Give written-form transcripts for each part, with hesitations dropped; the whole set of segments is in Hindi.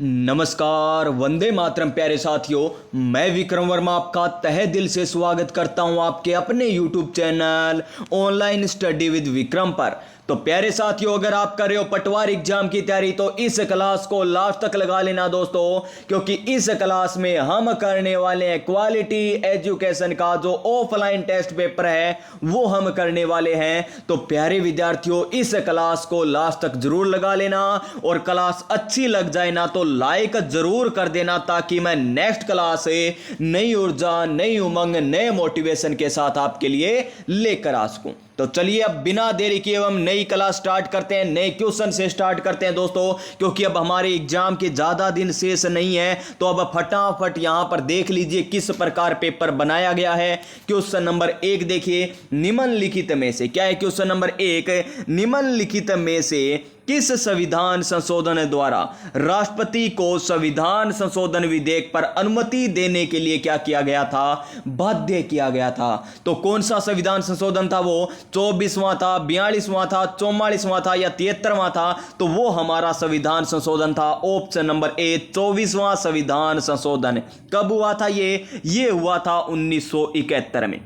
नमस्कार, वंदे मातरम प्यारे साथियों। मैं विक्रम वर्मा आपका तहे दिल से स्वागत करता हूं आपके अपने YouTube channel online study with Vikram पर। तो प्यारे साथियों, अगर आप कर रहे हो पटवारी एग्जाम की तैयारी तो इस क्लास को लास्ट तक लगा लेना दोस्तों, क्योंकि इस क्लास में हम करने वाले हैं क्वालिटी एजुकेशन का जो ऑफलाइन टेस्ट पेपर है वो हम करने वाले हैं। तो प्यारे विद्यार्थियों, इस क्लास को लास्ट तक जरूर लगा लेना और क्लास अच्छी लग जाए ना तो लाइक जरूर कर देना, ताकि मैं नेक्स्ट क्लास से नई ऊर्जा, नई उमंग, नए मोटिवेशन के साथ आपके लिए लेकर आ सकूं। तो चलिए अब बिना देरी किए हम नई क्लास स्टार्ट करते हैं, नए क्वेश्चन से स्टार्ट करते हैं दोस्तों, क्योंकि अब हमारे एग्जाम के ज्यादा दिन शेष नहीं है। तो अब फटाफट यहां पर देख लीजिए किस प्रकार पेपर बनाया गया है। क्वेश्चन नंबर 1 देखिए, निम्नलिखित में से, क्या है क्वेश्चन नंबर 1, निम्नलिखित में से किस संविधान संशोधन द्वारा राष्ट्रपति को संविधान संशोधन विधेयक पर अनुमति देने के लिए क्या किया गया था, बाध्य किया गया था। तो कौन सा संविधान संशोधन था, वो 24वां था, 42वां था, 44वां था या 73वां था? तो वो हमारा संविधान संशोधन था ऑप्शन नंबर ए, 24वां संविधान संशोधन। कब हुआ था ये हुआ था 1971 में।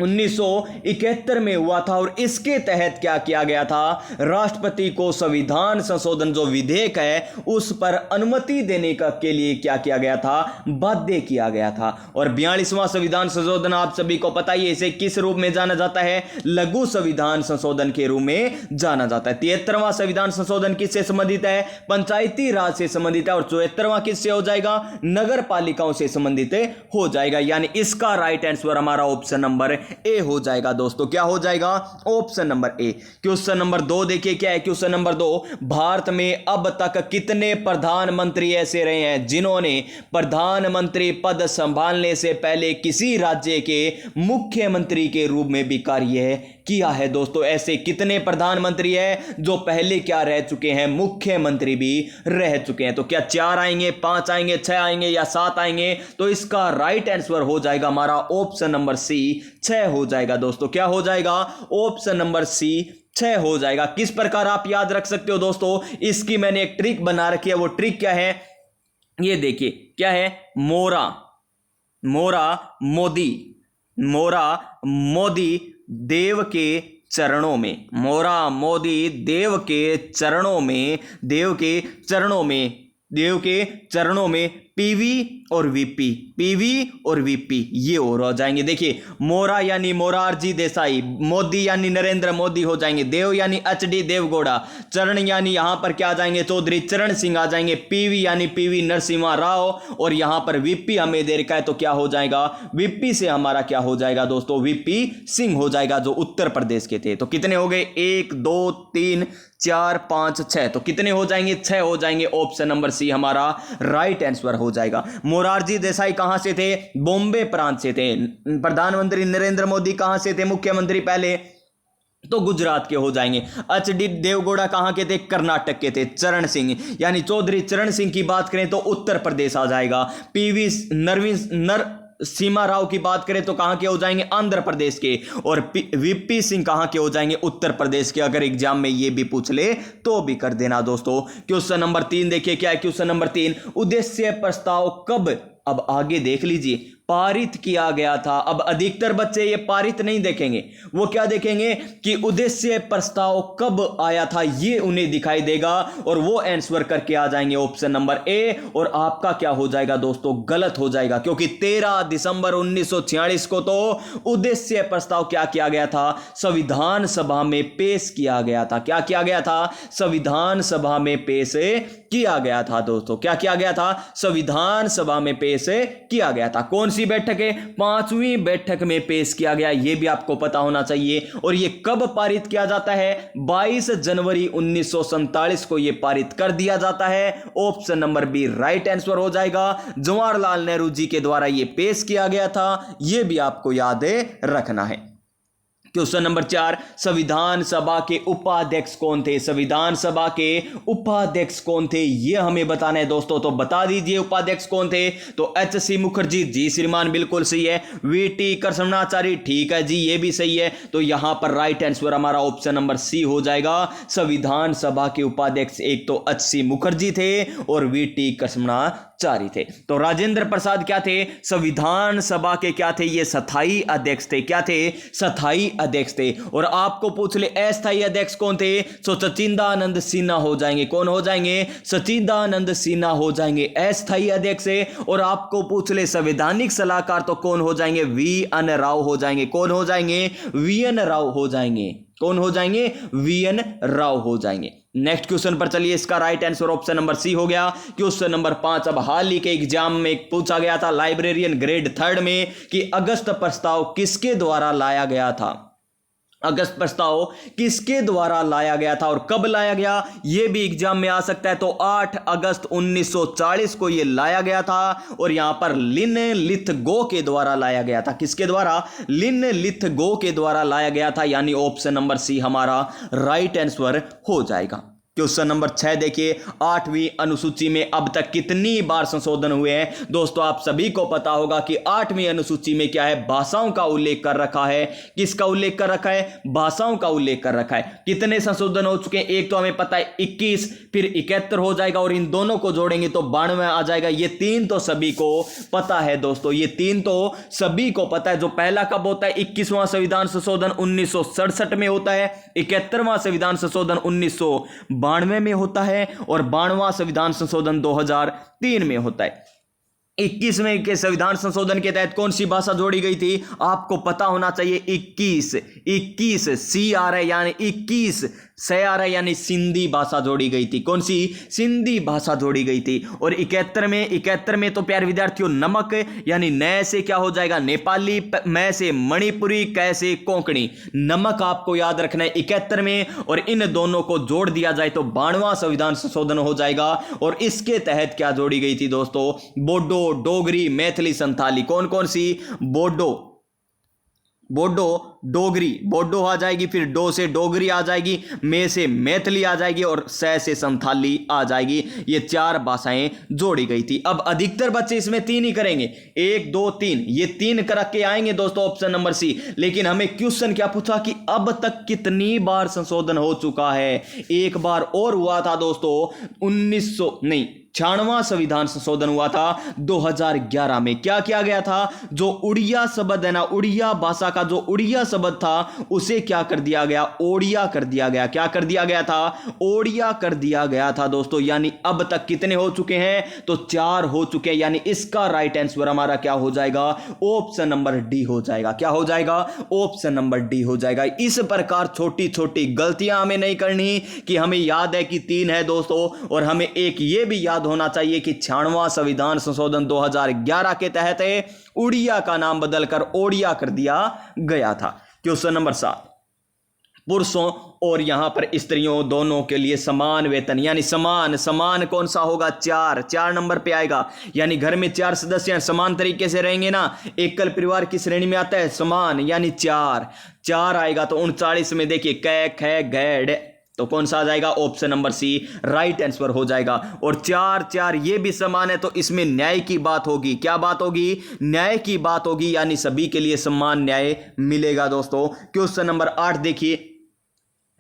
1971 में हुआ था और इसके तहत क्या किया गया था, राष्ट्रपति को संविधान संशोधन जो विधेयक है उस पर अनुमति देने के लिए क्या किया गया था, बाध्य किया गया था। और 42वां संविधान संशोधन आप सभी को पता ही है, इसे किस रूप में जाना जाता है, लघु संविधान संशोधन के रूप में जाना जाता है। 73वां संविधान संशोधन किससे संबंधित है, पंचायती राज से संबंधित है। और 74वां किससे हो जाएगा, नगर पालिकाओं से संबंधित हो जाएगा। यानी इसका राइट आंसर हमारा ऑप्शन नंबर ए हो जाएगा दोस्तों। क्या हो जाएगा, option number A. Question number 2 देखिए, क्या है क्वेश्चन नंबर 2, भारत में अब तक कितने प्रधानमंत्री ऐसे रहे हैं जिन्होंने प्रधानमंत्री पद संभालने से पहले किसी राज्य के मुख्यमंत्री के रूप में भी कार्य किया है? दोस्तों ऐसे कितने प्रधानमंत्री हैं जो पहले क्या रह चुके हैं, मुख्यमंत्री भी रह चुके हैं? तो क्या 4 आएंगे, 5 आएंगे, 6 आएंगे या 7 आएंगे? तो इसका राइट आंसर हो जाएगा हमारा ऑप्शन नंबर सी, 6 हो जाएगा दोस्तों। क्या हो जाएगा, ऑप्शन नंबर सी 6 हो जाएगा। किस प्रकार आप याद रख सकते हो दोस्तों, इसकी मैंने एक ट्रिक बना रखी है। वो ट्रिक क्या है, ये देखिए, क्या है, मोरा मोदी देव के चरणों में, मोरा मोदी देव के चरणों में पीवी और वीपी ये और हो जाएंगे। देखिए, मोरा यानी मोरारजी देसाई, मोदी यानी नरेंद्र मोदी हो जाएंगे, देव यानी HD देवगौड़ा, चरण यानी यहां पर क्या आ जाएंगे, चौधरी चरण सिंह आ जाएंगे, पीवी यानी PV नरसिम्हा राव, और यहां पर वीपी हमें दे रखा है तो क्या हो जाएगा, वीपी से हमारा क्या हो जाएगा दोस्तों, VP सिंह हो जाएगा जो उत्तर प्रदेश के थे। तो कितने हो गए, 1 2 3 4 5 6, तो कितने हो जाएंगे, 6 हो जाएंगे। ऑप्शन नंबर सी हमारा राइट आंसर हो जाएगा। मोरारजी देसाई कहां से थे, बॉम्बे प्रांत से थे। प्रधानमंत्री नरेंद्र मोदी कहां से थे, मुख्यमंत्री पहले, तो गुजरात के हो जाएंगे। HD देवगौड़ा कहां के थे, कर्नाटक के थे। चरण सिंह यानी चौधरी चरण सिंह की बात करें तो उत्तर प्रदेश आ जाएगा। PV नरसिम्हा राव की बात करें तो कहां के हो जाएंगे, आंध्र प्रदेश के। और VP सिंह कहां के हो जाएंगे, उत्तर प्रदेश के। अगर एग्जाम में ये भी पूछ ले तो भी कर देना दोस्तों। क्वेश्चन नंबर 3 देखिए, क्या है क्वेश्चन नंबर 3, उद्देश्य प्रस्ताव कब, अब आगे देख लीजिए, पारित किया गया था। अब अधिकतर बच्चे ये पारित नहीं देखेंगे, वो क्या देखेंगे कि उद्देश्य प्रस्ताव कब आया था, ये उन्हें दिखाई देगा और वो आंसर करके आ जाएंगे ऑप्शन नंबर ए। और आपका क्या हो जाएगा दोस्तों, गलत हो जाएगा, क्योंकि 13 दिसंबर 1946 को तो उद्देश्य प्रस्ताव क्या किया गया था, संविधान सभा में पेश किया गया था। क्या किया गया था, संविधान सभा में पेश किया गया था दोस्तों। क्या किया गया था, संविधान सभा में पेश किया गया था। कौन सी बैठक है, 5वीं बैठक में पेश किया गया, यह भी आपको पता होना चाहिए। और यह कब पारित किया जाता है, 22 जनवरी 1947 को यह पारित कर दिया जाता है। Option number B right answer हो जाएगा। जवाहरलाल नेहरू जी के द्वारा यह पेश किया गया था, यह भी आपको याद रखना है। क्वेश्चन नंबर 4, संविधान सभा के उपाध्यक्ष कौन थे? संविधान सभा के उपाध्यक्ष कौन थे ये हमें बताना है दोस्तों। तो बता दीजिए उपाध्यक्ष कौन थे। तो एच.सी. मुखर्जी जी श्रीमान बिल्कुल सही है। वी.टी. कृष्णाचारी ठीक है जी, ये भी सही है। तो यहां पर राइट आंसर हमारा ऑप्शन नंबर सी हो जाएगा। संविधान सभा के उपाध्यक्ष एक तो एच.सी. मुखर्जी थे और वी.टी. कृष्णाचारी थे। तो राजेंद्र प्रसाद क्या थे? संविधान सभा के क्या थे? ये स्थायी अध्यक्ष थे। क्या थे? स्थायी अध्यक्ष थे। और आपको पूछ ले अस्थायी अध्यक्ष कौन थे? तो सचिदानंद सिन्हा हो जाएंगे। कौन हो जाएंगे? सचिदानंद सिन्हा हो जाएंगे अस्थायी अध्यक्ष है। और आपको पूछ ले संवैधानिक सलाहकार तो कौन हो जाएंगे? वी.एन. राव हो जाएंगे। कौन हो जाएंगे? वी.एन. राव हो जाएंगे। कौन हो जाएंगे? वी.एन. राव हो जाएंगे। नेक्स्ट क्वेश्चन पर चलिए, इसका right answer option number C हो गया। क्वेश्चन नंबर 5, अब हाल ही के एग्जाम में पूछा गया था लाइब्रेरियन ग्रेड 3 में कि अगस्त प्रस्ताव किसके द्वारा लाया गया था? अगस्त प्रस्ताव किसके द्वारा लाया गया था और कब लाया गया यह भी एग्जाम में आ सकता है। तो 8 अगस्त 1940 को यह लाया गया था और यहां पर लिन लिथगो के द्वारा लाया गया था। किसके द्वारा? लिन लिथगो के द्वारा लाया गया था, यानी ऑप्शन नंबर सी हमारा राइट आंसर हो जाएगा। क्वेश्चन नंबर 6 देखिए, 8वीं अनुसूची में अब तक कितनी बार संशोधन हुए हैं? दोस्तों आप सभी को पता होगा कि 8वीं अनुसूची में क्या है? भाषाओं का उल्लेख कर रखा है। किसका उल्लेख कर रखा है? भाषाओं का उल्लेख कर रखा है। कितने संशोधन हो चुके हैं? एक तो हमें पता है 21, फिर 71 हो जाएगा और इन दोनों को जोड़ेंगे तो 92 आ जाएगा। ये 3 तो सभी को पता है दोस्तों, ये 3 तो सभी को पता है। जो पहला कब होता है? 21वां संविधान संशोधन 1967 में होता है। 71वां संविधान संशोधन 1992 में होता है और 92वां संविधान संशोधन 2003 में होता है। 21वें के संविधान संशोधन के तहत कौन सी भाषा जोड़ी गई थी? आपको पता होना चाहिए। 21 सी आ रहा है यानी 21 से आ रहा है यानी सिंधी भाषा जोड़ी गई थी। कौन सी? सिंधी भाषा जोड़ी गई थी। और 71 में तो प्यारे विद्यार्थियों नमक यानी न से क्या हो जाएगा? नेपाली, मैं से मणिपुरी, कै से कोंकणी। नमक आपको याद रखना है 71 में और इन दोनों को जोड़ दिया जाए तो 92वां संविधान संशोधन हो जाएगा। और इसके तहत क्या जोड़ी गई थी दोस्तों? बोडो, डोगरी, मैथिली, संथाली। कौन कौन सी? बोडो, डोगरी, बोडो आ जाएगी, फिर डो से डोगरी आ जाएगी, मे से मैथिली आ जाएगी और सै से संथाली आ जाएगी। ये 4 भाषाएं जोड़ी गई थी। अब अधिकतर बच्चे इसमें 3 ही करेंगे, 1 2 3, ये 3 कर के आएंगे दोस्तों ऑप्शन नंबर सी। लेकिन हमें क्वेश्चन क्या पूछा कि अब तक कितनी बार संशोधन हो चुका है? एक बार और हुआ था दोस्तों 96वां संविधान संशोधन हुआ था 2011 में। क्या किया गया था? जो उड़िया शब्द है ना, उड़िया भाषा का जो उड़िया शब्द था उसे क्या कर दिया गया? ओडिया कर दिया गया। क्या कर दिया गया था? ओडिया कर दिया गया था दोस्तों। यानी अब तक कितने हो चुके हैं? तो 4 हो चुके हैं। यानी इसका राइट आंसर हमारा क्या हो जाएगा? ऑप्शन नंबर डी हो जाएगा। क्या हो जाएगा? ऑप्शन नंबर डी हो जाएगा। इस प्रकार छोटी छोटी गलतियां हमें नहीं करनी कि हमें याद है कि 3 है दोस्तों, और हमें एक ये भी याद होना चाहिए कि 96वां संविधान संशोधन 2011 के तहत उड़िया का नाम बदलकर ओडिया कर दिया गया था। क्वेश्चन नंबर 7, पुरुषों और यहां पर स्त्रियों दोनों के लिए समान वेतन, यानी समान कौन सा होगा? 4 नंबर पे आएगा। यानी घर में 4 सदस्य समान तरीके से रहेंगे ना। एकल परिवार की श्रेणी में आता है समान, यानी 4 आएगा। तो 39 में देखिए कै, खे, गैड, तो कौन सा आ जाएगा? Option number C right answer हो जाएगा। और 4 ये भी समान है तो इसमें न्याय की बात होगी। क्या बात होगी? न्याय की बात होगी, यानी सभी के लिए समान न्याय मिलेगा दोस्तों। क्वेश्चन नंबर 8 देखिए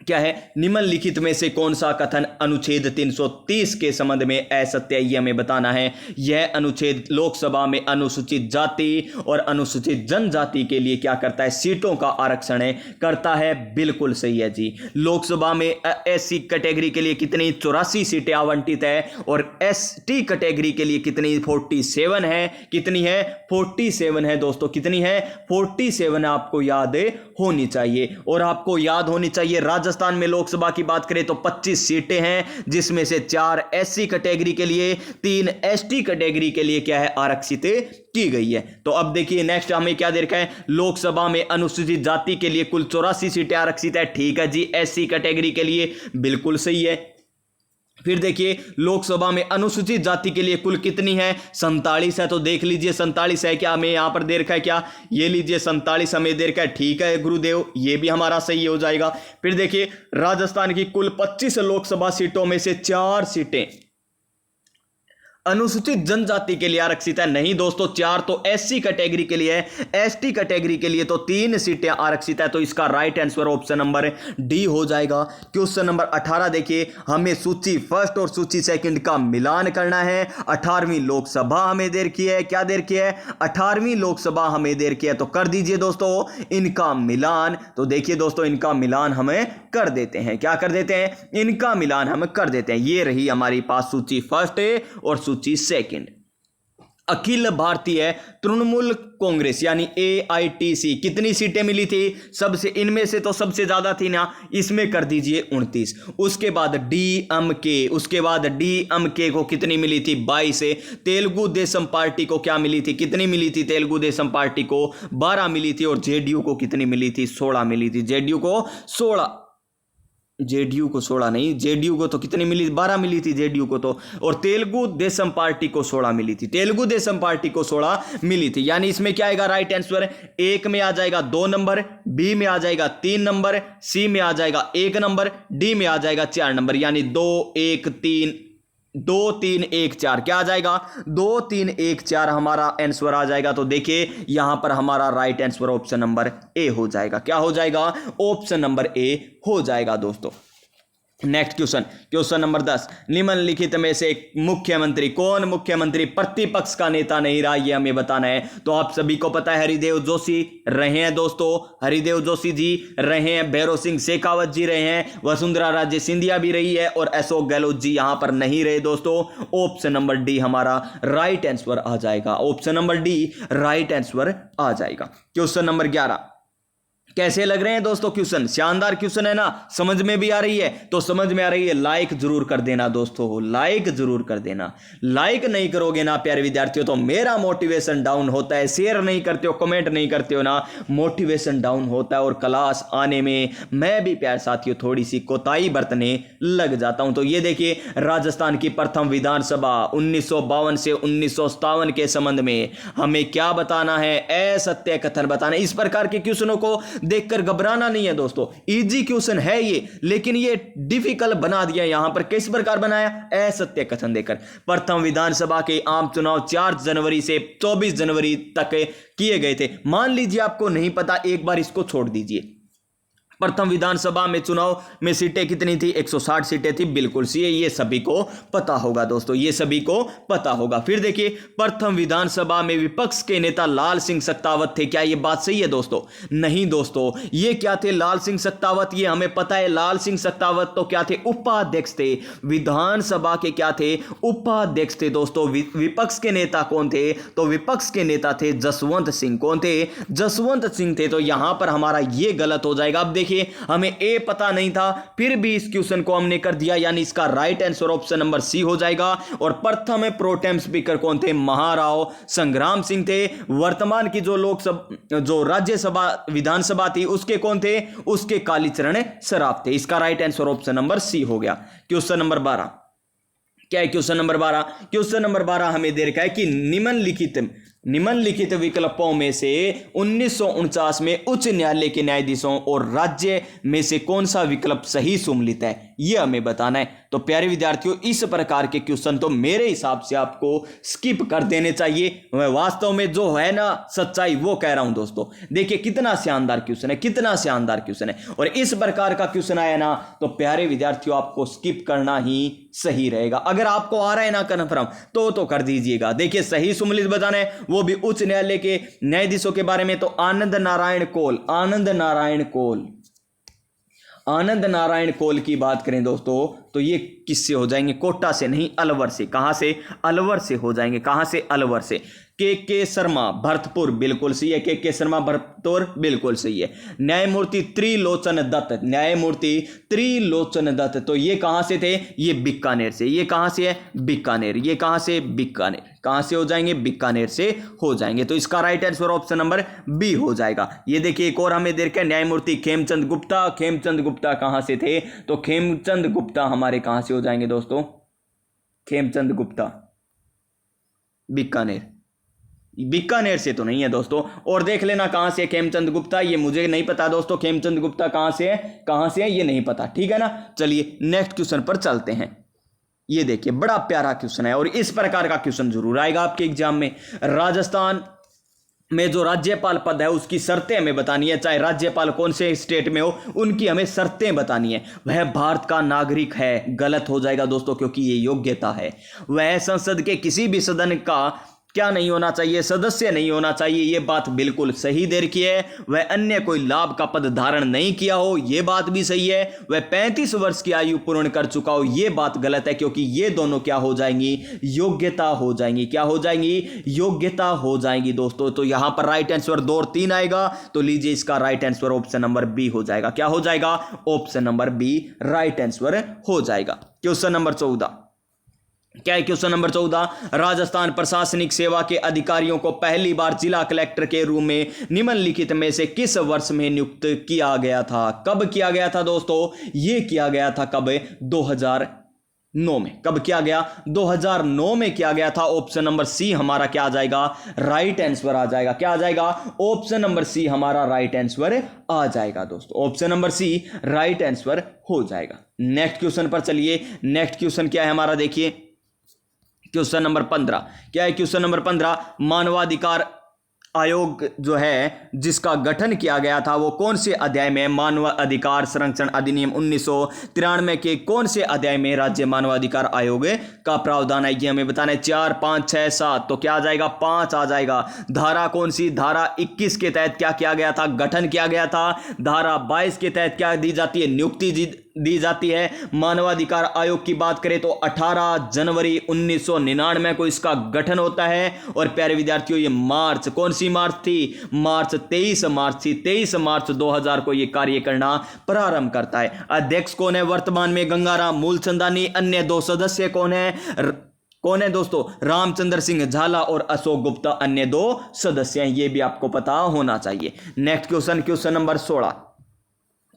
क्या है? निम्नलिखित में से कौन सा कथन अनुच्छेद 330 के संबंध में असत्य है? यह हमें बताना है। यह अनुच्छेद लोकसभा में अनुसूचित जाति और अनुसूचित जनजाति के लिए क्या करता है? सीटों का आरक्षण करता है। बिल्कुल सही है जी। लोकसभा में एससी कैटेगरी के लिए कितनी? 84 सीटें आवंटित है और एसटी कैटेगरी के लिए कितनी? 47 है। कितनी है? 47 है दोस्तों। कितनी है? 47 आपको याद होनी चाहिए। और आपको याद होनी चाहिए राजस्थान में लोकसभा की बात करें तो 25 सीटें हैं, जिसमें से 4 एससी कैटेगरी के लिए, 3 एसटी कैटेगरी के लिए क्या है? आरक्षित की गई है। तो अब देखिए नेक्स्ट हमें क्या दे रखा है? लोकसभा में अनुसूचित जाति के लिए कुल 84 सीटें आरक्षित है। ठीक है जी। एससी कैटेगरी के लिए बिल्कुल सही है। फिर देखिए लोकसभा में अनुसूचित जाति के लिए कुल कितनी है, 47 है। तो देख लीजिए 47 है क्या, हमें यहां पर दे रखा है क्या, ये लीजिए 47 हमें दे रखा है। ठीक है गुरुदेव, ये भी हमारा सही हो जाएगा। फिर देखिए राजस्थान की कुल 25 लोकसभा सीटों में से 4 सीटें अनुसूचित जनजाति के लिए आरक्षित है। नहीं दोस्तों, 4 तो एससी कैटेगरी के लिए है, एसटी कैटेगरी के लिए तो 3 सीटें आरक्षित है। तो इसका right answer option number D हो जाएगा। क्वेश्चन नंबर 18 देखिए, हमें सूची फर्स्ट और सूची सेकंड का मिलान करना है। 18वीं लोकसभा हमें दे रखी है, क्या दे रखी है, 18वीं लोकसभा हमें दे रखी है। तो कर दीजिए दोस्तों इनका मिलान। तो देखिए दोस्तों इनका मिलान हमें कर देते हैं, क्या कर देते हैं, इनका मिलान हम कर देते हैं। ये रही हमारी पास सूची फर्स्ट और सूची सेकंड। अखिल भारतीय तृणमूल कांग्रेस यानी AITC कितनी सीटें मिली थी, सबसे इनमें से तो सबसे ज्यादा थी ना, इसमें कर दीजिए 29। उसके बाद DMK को कितनी मिली थी, 22 से। तेलुगु देशम पार्टी को क्या मिली थी, कितनी मिली थी, तेलुगु देशम पार्टी को 12 मिली थी। और JDU को कितनी मिली थी, 16 मिली थी। JDU को 16 नहीं, JDU को तो कितनी मिली, 12 मिली थी JDU को तो। और तेलुगु देशम पार्टी को 16 मिली थी, तेलुगु देशम पार्टी को 16 मिली थी। यानी इसमें क्या आएगा राइट आंसर, 1 में आ जाएगा 2 नंबर, B में आ जाएगा 3 नंबर, C में आ जाएगा 1 नंबर, D में आ जाएगा 4 नंबर। यानी 2 1 3 1 4 क्या आ जाएगा, 2 3 1 4 हमारा आंसर आ जाएगा। तो देखिए यहां पर हमारा right answer option number A हो जाएगा। क्या हो जाएगा, ऑप्शन नंबर ए हो जाएगा दोस्तों। नेक्स्ट क्वेश्चन नंबर 10, निम्नलिखित में से मुख्यमंत्री कौन मुख्यमंत्री प्रतिपक्ष का नेता नहीं रहा, ये हमें बताना है। तो आप सभी को पता है हरिदेव जोशी रहे हैं दोस्तों, हरिदेव जोशी जी रहे हैं, भैरव सिंह शेखावत जी रहे हैं, वसुंधरा राजे सिंधिया भी रही है, और अशोक गहलोत जी यहां पर नहीं रहे दोस्तों। ऑप्शन नंबर डी हमारा राइट आंसर आ जाएगा, option number D right answer आ जाएगा। क्वेश्चन नंबर 11, कैसे लग रहे हैं दोस्तों क्वेश्चन, शानदार क्वेश्चन है ना, समझ में भी आ रही है, तो समझ में आ रही है लाइक जरूर कर देना दोस्तों, लाइक जरूर कर देना। लाइक नहीं करोगे ना प्यारे विद्यार्थियों तो मेरा मोटिवेशन डाउन होता है, शेयर नहीं करते हो, कमेंट नहीं करते हो ना, मोटिवेशन डाउन होता है और क्लास आने में मैं भी प्यारे साथियों थोड़ी सी कोताही बरतने लग जाता हूं। तो ये देखिए राजस्थान की प्रथम विधानसभा 1952 से 1957 के संबंध में हमें क्या बताना है, असत्य कथन बताना है। इस प्रकार के क्वेश्चनों को देखकर घबराना नहीं है दोस्तों, इजी क्वेश्चन है ये, लेकिन ये डिफिकल्ट बना दिया यहां पर। किस प्रकार बनाया, असत्य कथन देकर। प्रथम विधानसभा के आम चुनाव 4 जनवरी से 24 जनवरी तक किए गए थे। मान लीजिए आपको नहीं पता, एक बार इसको छोड़ दीजिए। प्रथम विधानसभा में चुनाव में सीटें कितनी थी, 160 सीटें थी, बिल्कुल सही है, ये सभी को पता होगा दोस्तों, ये सभी को पता होगा। फिर देखिए प्रथम विधानसभा में विपक्ष के नेता लाल सिंह सत्तावत थे, क्या ये बात सही है दोस्तों, नहीं दोस्तों, ये क्या थे लाल सिंह सत्तावत, ये हमें पता है लाल सिंह सत्तावत तो क्या थे, उपाध्यक्ष थे, विधानसभा के क्या थे, उपाध्यक्ष थे दोस्तों। विपक्ष के नेता कौन थे, तो विपक्ष के नेता थे जसवंत सिंह, कौन थे, जसवंत सिंह थे। तो यहां पर हमारा ये गलत हो जाएगा। अब देखिए हमें ए पता नहीं था, फिर भी इस क्वेश्चन को हमने कर दिया, यानी इसका right answer option number C हो जाएगा। और प्रथम प्रोटेम स्पीकर कौन थे, महाराव संग्राम सिंह थे। वर्तमान की जो राज्यसभा विधानसभा थी उसके कौन थे, उसके कालीचरण सराफ थे। इसका right answer option number C हो गया। क्वेश्चन नंबर 12 क्या है, क्वेश्चन नंबर 12, क्वेश्चन नंबर 12 हमें दे रखा है कि निम्नलिखित विकल्पों में से 1949 में उच्च न्यायालय के न्यायाधीशों और राज्य में से कौन सा विकल्प सही सम्मिलित है, यह हमें बताना है। तो प्यारे विद्यार्थियों इस प्रकार के क्वेश्चन तो मेरे हिसाब से आपको स्किप कर देने चाहिए। मैं वास्तव में जो है ना सच्चाई वो कह रहा हूं दोस्तों। देखिए कितना शानदार क्वेश्चन है, कितना शानदार क्वेश्चन है, और इस प्रकार का क्वेश्चन आया ना तो प्यारे विद्यार्थियों आपको स्किप करना ही सही रहेगा। अगर आपको आ रहा है ना कन्फर्म तो कर दीजिएगा। देखिए सही सम्मिलित बताना है, वो भी उच्च न्यायालय के न्यायाधीशों के बारे में। तो आनंद नारायण कोल की बात करें दोस्तों तो ये किससे हो जाएंगे, कोटा से नहीं अलवर से। कहां से, अलवर से हो जाएंगे। कहां से, अलवर से। के शर्मा भरतपुर बिल्कुल सही है, के शर्मा भरतपुर बिल्कुल सही है। न्यायमूर्ति त्रिलोचन दत्त तो ये कहां से थे, ये बीकानेर से। ये कहां से है, बीकानेर। ये कहां से, बीकानेर। कहां से हो जाएंगे, बीकानेर से हो जाएंगे। तो इसका right answer option number B हो जाएगा। ये देखिए एक और हमें देख के न्यायमूर्ति खेमचंद गुप्ता कहां से थे, तो खेमचंद गुप्ता हमारे कहां से हो जाएंगे दोस्तों, खेमचंद गुप्ता, बीकानेर, बीकानेर से तो नहीं है दोस्तों। और देख लेना कहां से खेमचंद गुप्ता, ये मुझे नहीं पता दोस्तों, खेमचंद गुप्ता कहां से है ये नहीं पता, ठीक है ना। चलिए नेक्स्ट क्वेश्चन पर चलते हैं। ये देखिए बड़ा प्यारा क्वेश्चन है और इस प्रकार का क्वेश्चन जरूर आएगा आपके एग्जाम में। राजस्थान में जो राज्यपाल पद है उसकी शर्तें हमें बतानी है, चाहे राज्यपाल कौन से स्टेट में हो उनकी हमें शर्तें बतानी है। वह भारत का नागरिक है, गलत हो जाएगा दोस्तों क्योंकि ये योग्यता है। वह संसद के किसी भी सदन का क्या नहीं होना चाहिए, सदस्य नहीं होना चाहिए, ये बात बिल्कुल सही दे रखी है। वह अन्य कोई लाभ का पद धारण नहीं किया हो, ये बात भी सही है। वह 35 वर्ष की आयु पूर्ण कर चुका हो, ये बात गलत है क्योंकि ये दोनों क्या हो जाएंगी, योग्यता हो जाएंगी। क्या हो जाएंगी, योग्यता हो जाएंगी दोस्तों। तो यहां पर राइट आंसर 2 और 3 आएगा, तो लीजिए इसका right answer option number B हो जाएगा। क्या हो जाएगा, option number B right answer हो जाएगा। क्वेश्चन नंबर 14 क्या है, क्वेश्चन नंबर 14, राजस्थान प्रशासनिक सेवा के अधिकारियों को पहली बार जिला कलेक्टर के रूप में निम्नलिखित में से किस वर्ष में नियुक्त किया गया था। कब किया गया था दोस्तों, ये किया गया था कब, 2009 में। कब किया गया, 2009 में किया गया था। ऑप्शन नंबर सी हमारा क्या आ जाएगा, राइट आंसर आ जाएगा। क्या आ जाएगा, ऑप्शन नंबर सी हमारा राइट आंसर आ जाएगा दोस्तों। Option number C right answer हो जाएगा। नेक्स्ट क्वेश्चन पर चलिए। नेक्स्ट क्वेश्चन क्या है हमारा, देखिए क्वेश्चन नंबर 15 क्या है। क्वेश्चन नंबर 15, मानवाधिकार आयोग जो है जिसका गठन किया गया था वो कौन से अध्याय में, मानव अधिकार संरक्षण अधिनियम 1993 के कौन से अध्याय में राज्य मानवाधिकार आयोग का प्रावधान है, ये हमें बताना है। 4, 5, 6, 7, तो क्या आ जाएगा, 5 आ जाएगा। धारा कौन सी, धारा 21 के तहत क्या किया गया था, गठन किया गया था। धारा 22 के तहत क्या दी जाती है, नियुक्ति दी जाती है। मानवाधिकार आयोग की बात करें तो 18 जनवरी 1999 को इसका गठन होता है। और प्यारे विद्यार्थियों ये मार्च, कौन सी मार्च थी, मार्च 23 मार्च थी, 23 मार्च 2000 को ये कार्य करना प्रारंभ करता है। अध्यक्ष कौन है वर्तमान में, गंगाराम मूलचंदानी। अन्य 2 सदस्य कौन है दोस्तों, रामचंद्र सिंह झाला और अशोक गुप्ता, अन्य 2 सदस्य हैं, ये भी आपको पता होना चाहिए। नेक्स्ट क्वेश्चन, क्वेश्चन नंबर 16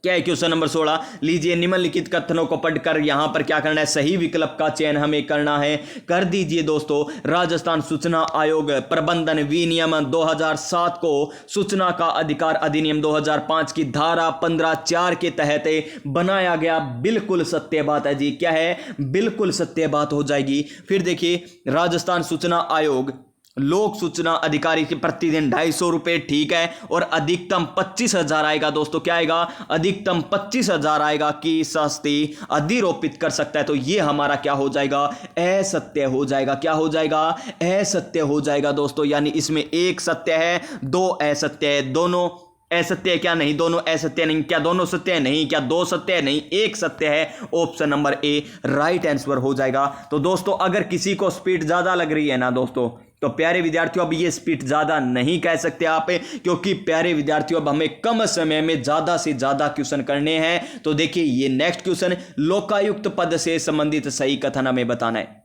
क्या है। क्वेश्चन नंबर 16, लीजिए निम्नलिखित कथनों को पढ़कर यहां पर क्या करना है, सही विकल्प का चयन हमें करना है। कर दीजिए दोस्तों। राजस्थान सूचना आयोग प्रबंधन विनियम 2007 को सूचना का अधिकार अधिनियम 2005 की धारा 15(4) के तहत बनाया गया। बिल्कुल सत्य बात है जी, क्या है, बिल्कुल सत्य बात हो जाएगी। फिर देखिए राजस्थान सूचना आयोग लोक सूचना अधिकारी के प्रतिदिन 250 रुपए, ठीक है, और अधिकतम 25,000 आएगा दोस्तों। क्या आएगा, अधिकतम 25,000 आएगा की शास्ति अधिरोपित कर सकता है। तो ये हमारा क्या हो जाएगा, असत्य हो जाएगा। क्या हो जाएगा, असत्य हो जाएगा दोस्तों। यानी इसमें एक सत्य है, 2 असत्य है। दोनों असत्य है क्या, नहीं, दोनों असत्य नहीं। क्या दोनों सत्य है, नहीं। क्या 2 सत्य है, नहीं, एक सत्य है। Option number A right answer हो जाएगा। तो दोस्तों अगर किसी को स्पीड ज्यादा लग रही है ना दोस्तों, तो प्यारे विद्यार्थियों अब ये स्पीड ज्यादा नहीं कह सकते आप, क्योंकि प्यारे विद्यार्थियों अब हमें कम समय में ज्यादा से ज्यादा क्वेश्चन करने हैं। तो देखिए ये नेक्स्ट क्वेश्चन, लोकायुक्त पद से संबंधित सही कथन हमें बताना है।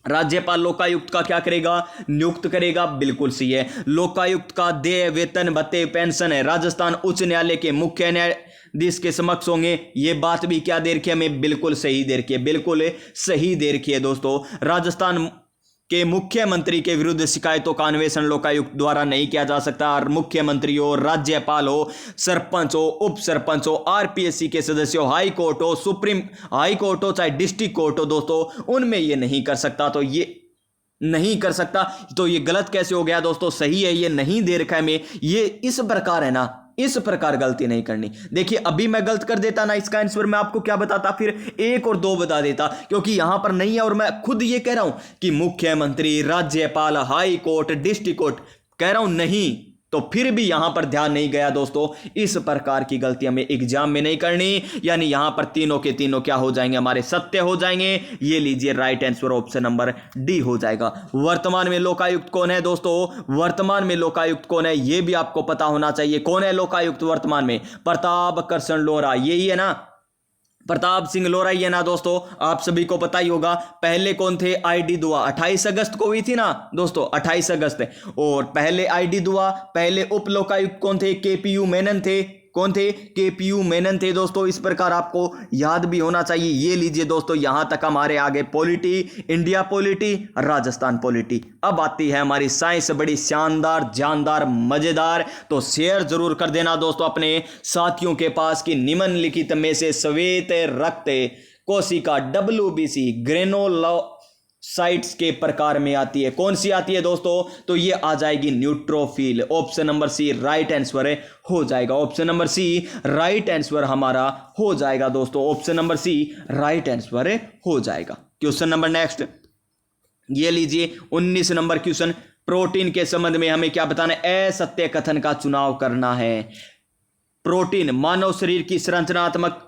राज्यपाल लोकायुक्त का क्या करेगा, नियुक्त करेगा, बिल्कुल सही है। लोकायुक्त का देय वेतन भत्ते पेंशन है राजस्थान उच्च न्यायालय के मुख्य न्यायाधीश के समक्ष होंगे। ये बात भी क्या दे रखी है हमें, बिल्कुल सही दे रखी है, बिल्कुल सही दे रखी है दोस्तों। राजस्थान के मुख्यमंत्री के विरुद्ध शिकायतों का अन्वेषण लोकायुक्त द्वारा नहीं किया जा सकता। और मुख्यमंत्री हो, राज्यपाल हो, सरपंच हो, उप सरपंच हो, आरपीएससी के सदस्य हो, हाई कोर्ट हो, सुप्रीम हाई कोर्ट हो, चाहे डिस्ट्रिक्ट कोर्ट हो दोस्तों, उनमें ये नहीं कर सकता। तो ये नहीं कर सकता, तो ये गलत कैसे हो गया दोस्तों, सही है, ये नहीं दे रखा है में, ये इस प्रकार है ना, इस प्रकार गलती नहीं करनी। देखिए अभी मैं गलत कर देता ना, इसका आंसर मैं आपको क्या बताता, फिर 1 और 2 बता देता, क्योंकि यहां पर नहीं है और मैं खुद ये कह रहा हूं कि मुख्यमंत्री, राज्यपाल, हाई कोर्ट, डिस्ट्रिक्ट कोर्ट कह रहा हूं नहीं, तो फिर भी यहां पर ध्यान नहीं गया दोस्तों। इस प्रकार की गलती हमें एग्जाम में नहीं करनी। यानी यहां पर तीनों के तीनों क्या हो जाएंगे, हमारे सत्य हो जाएंगे। ये लीजिए right answer option number D हो जाएगा। वर्तमान में लोकायुक्त कौन है दोस्तों, वर्तमान में लोकायुक्त कौन है ये भी आपको पता होना चाहिए। कौन है लोकायुक्त वर्तमान में, प्रताप कृष्ण लोहरा, यही है ना, प्रताप सिंह लोहरा ही है ना दोस्तों, आप सभी को पता ही होगा। पहले कौन थे, आईडी दुआ, 28 अगस्त को हुई थी ना दोस्तों, 28 अगस्त। और पहले आईडी दुआ, पहले उप लोकायुक्त कौन थे, केपीयू मेनन थे, कौन थे? केपीयू मेनन थे दोस्तों। इस प्रकार आपको याद भी होना चाहिए। ये लीजिए दोस्तों, यहां तक हमारे आगे polity, India polity, Rajasthan polity. अब आती है हमारी साइंस, बड़ी शानदार, जानदार, मजेदार। तो शेयर जरूर कर देना दोस्तों अपने साथियों के पास कि निम्नलिखित में से श्वेत रक्त कोशिका WBC ग्रेनुलोसाइट्स के प्रकार में आती है, कौन सी आती है दोस्तों? तो ये आ जाएगी neutrophil. Option number C right answer हो जाएगा। Option number C right answer हमारा हो जाएगा दोस्तों। Option number C right answer हो जाएगा। क्वेश्चन नंबर नेक्स्ट, ये लीजिए 19 नंबर क्वेश्चन। प्रोटीन के संबंध में हमें क्या बताना है? असत्य कथन का चुनाव करना है। प्रोटीन मानव शरीर की संरचनात्मक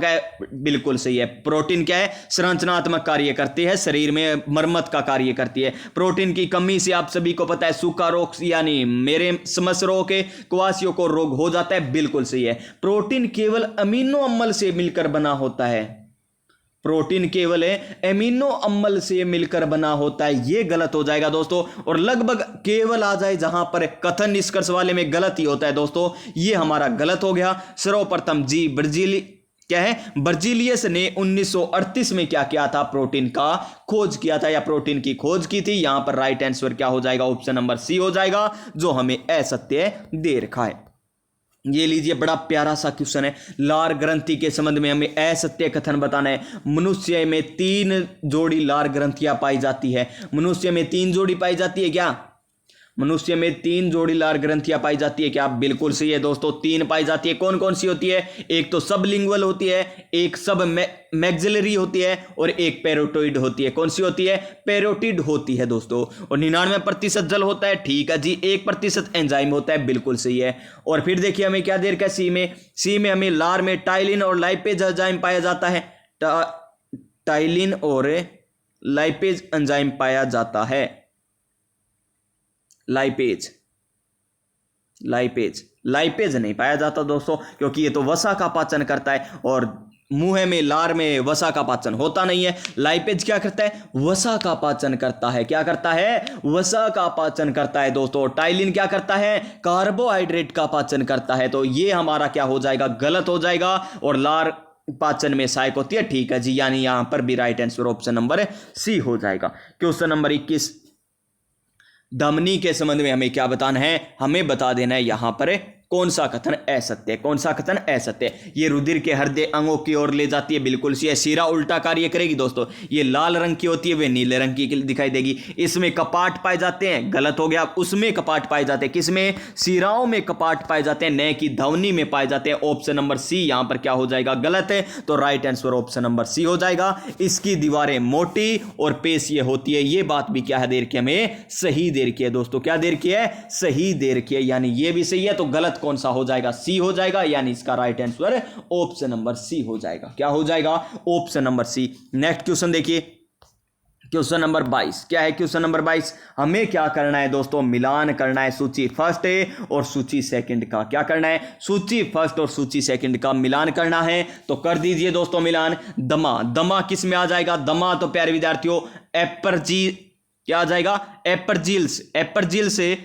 है, बिल्कुल सही है। प्रोटीन क्या है? संरचनात्मक कार्य करती है, शरीर में मरम्मत का कार्य करती है। प्रोटीन की कमी से आप सभी को पता है सूखा रोग यानी मेरे समझ रोग के कुवासियों को रोग हो जाता है, बिल्कुल सही है। प्रोटीन केवल अमीनो अम्ल से मिलकर बना होता है। प्रोटीन केवल एमिनो अम्ल से मिलकर बना होता है, यह गलत हो जाएगा दोस्तों। और लगभग केवल आ जाए जहां पर कथन निष्कर्ष वाले में गलत ही होता है दोस्तों, यह हमारा गलत हो गया। सर्वप्रथम बर्जीलियस ने 1938 में क्या किया था? प्रोटीन का खोज किया था या प्रोटीन की खोज की थी। यहां पर राइट आंसर क्या हो जाएगा? ऑप्शन नंबर सी हो जाएगा, जो हमें असत्य दे रखा है। ये लीजिए, बड़ा प्यारा सा क्वेश्चन है। लार ग्रंथि के संबंध में हमें असत्य कथन बताना है। मनुष्य में 3 जोड़ी लार ग्रंथियां पाई जाती है। मनुष्य में 3 जोड़ी पाई जाती है क्या? मनुष्य में 3 जोड़ी लार ग्रंथियां पाई जाती है क्या? बिल्कुल सही है दोस्तों, 3 पाई जाती है। कौन कौन सी होती है? एक तो सबलिंगुअल होती है, एक सब मैक्सिलरी होती है और एक पेरोटिड होती है। कौन सी होती है? पेरोटिड होती है दोस्तों। और 99% जल होता है, ठीक है जी। 1% एंजाइम होता है, बिल्कुल सही है। और फिर देखिए हमें क्या दे रखा है? सी में हमें लार में टाइलिन और लाइपेज एंजाइम पाया जाता है। टाइलिन और लाइपेज एंजाइम पाया जाता है। लाइपेज नहीं पाया जाता दोस्तों, क्योंकि ये तो वसा का पाचन करता है और मुंह में लार में वसा का पाचन होता नहीं है। लाइपेज क्या करता है? वसा का पाचन करता है। क्या करता है? वसा का पाचन करता है दोस्तों। टाइलिन क्या करता है? कार्बोहाइड्रेट का पाचन करता है। तो ये हमारा क्या हो जाएगा? गलत हो जाएगा। और लार पाचन में सहायक होती है, ठीक है जी। यानी यहां पर भी right answer option number C हो जाएगा। क्वेश्चन नंबर 21, धमनी के संबंध में हमें क्या बताना है? हमें बता देना है यहां पर कौन सा कथन असत्य, कौन सा कथन असत्य। ये रुधिर के हृदय अंगों की ओर ले जाती है, बिल्कुल सी है। शीरा उल्टा कार्य करेगी दोस्तों। ये लाल रंग की होती है, वे नीले रंग की दिखाई देगी। इसमें कपाट पाए जाते हैं, गलत हो गया। उसमें कपाट पाए जाते हैं, किसमें? शीराओं में कपाट पाए जाते हैं, न कि धमनी में पाए जाते हैं। ऑप्शन नंबर सी यहां पर क्या हो जाएगा? गलत है। तो right answer option number C हो जाएगा। इसकी दीवारें मोटी और पेशियां होती है, ये बात भी क्या है? दे रखी है हमें, सही दे रखी है दोस्तों। क्या दे रखी है? सही दे रखी है, यानी ये भी सही है। तो गलत कौन सा हो जाएगा? सी हो जाएगा, यानी इसका right answer option number C हो जाएगा। क्या हो जाएगा? Option number C. Next question देखिए, क्वेश्चन नंबर 22। क्या है क्वेश्चन नंबर 22? हमें क्या करना है दोस्तों? मिलान करना है सूची फर्स्ट और सूची सेकंड का। क्या करना है? सूची फर्स्ट और सूची सेकंड का मिलान करना है। तो कर दीजिए दोस्तों मिलान। दमा किस में आ जाएगा? दमा तो प्यारे विद्यार्थियों क्या आ जाएगा? एपरजिल से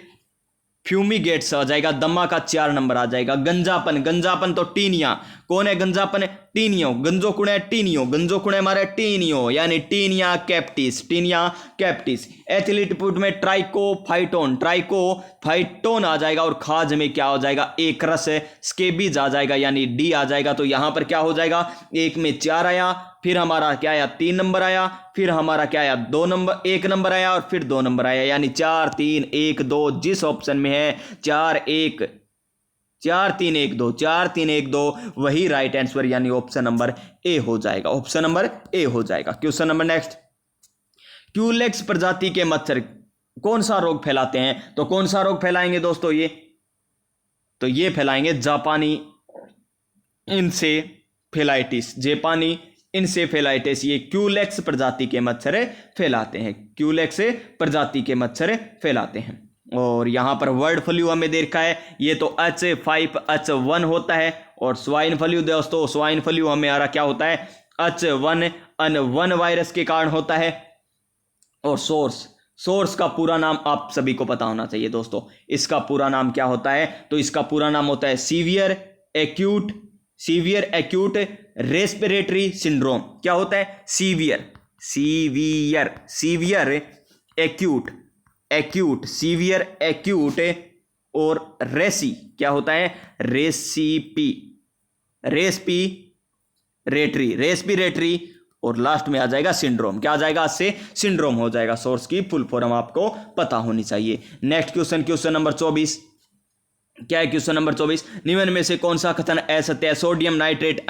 फ्यूमिगेट्स आ जाएगा। दमा का 4 नंबर आ जाएगा। गंजापन तो टीनिया। कौन है गंजापन? टीनियो। गंजो कुण है? टीनियो। गंजो कुण है हमारे? टीनियो, यानी टीनिया कैप्टिस। एथलीट फूड में ट्राइकोफाइटोन आ जाएगा। और खाज में क्या हो जाएगा? एक रस स्केबीज आ जाएगा, यानी डी आ जाएगा। तो यहां पर क्या हो जाएगा? 1 में 4 आया, फिर हमारा क्या आया? 3 नंबर आया, फिर हमारा क्या आया? 1 नंबर आया और फिर 2 नंबर आया, यानी 4 3 1 2। जिस ऑप्शन में है 4 3 1 2 वही राइट आंसर, यानी ऑप्शन नंबर ए हो जाएगा। ऑप्शन नंबर ए हो जाएगा। क्वेश्चन नंबर नेक्स्ट, क्यूलेक्स प्रजाति के मच्छर कौन सा रोग फैलाते हैं? तो कौन सा रोग फैलाएंगे दोस्तों? ये फैलाएंगे जापानी इंसेफेलाइटिस। ये क्यूलेक्स प्रजाति के मच्छर फैलाते हैं। और यहां पर वर्ड फ्लू हमें देखा है, ये तो H5H1 होता है। और स्वाइन फ्लू दोस्तों, स्वाइन फ्लू हमें आ रहा क्या होता है? H1N1 वायरस के कारण होता है। और सोर्स का पूरा नाम आप सभी को पता होना चाहिए दोस्तों। इसका पूरा नाम क्या होता है? तो इसका पूरा नाम होता है सीवियर एक्यूट रेस्पिरेटरी सिंड्रोम। क्या होता है? सीवियर एक्यूट और क्या होता है? रेस्पिरेटरी और लास्ट में आ जाएगा सिंड्रोम। क्या आ जाएगा? इससे सिंड्रोम हो जाएगा। सोर्स की फुल फॉर्म आपको पता होनी चाहिए। Next question number 24। क्या है क्वेश्चन नंबर 24? निम्न में से कौन सा कथन असत्य है? सोडियम नाइट्रेट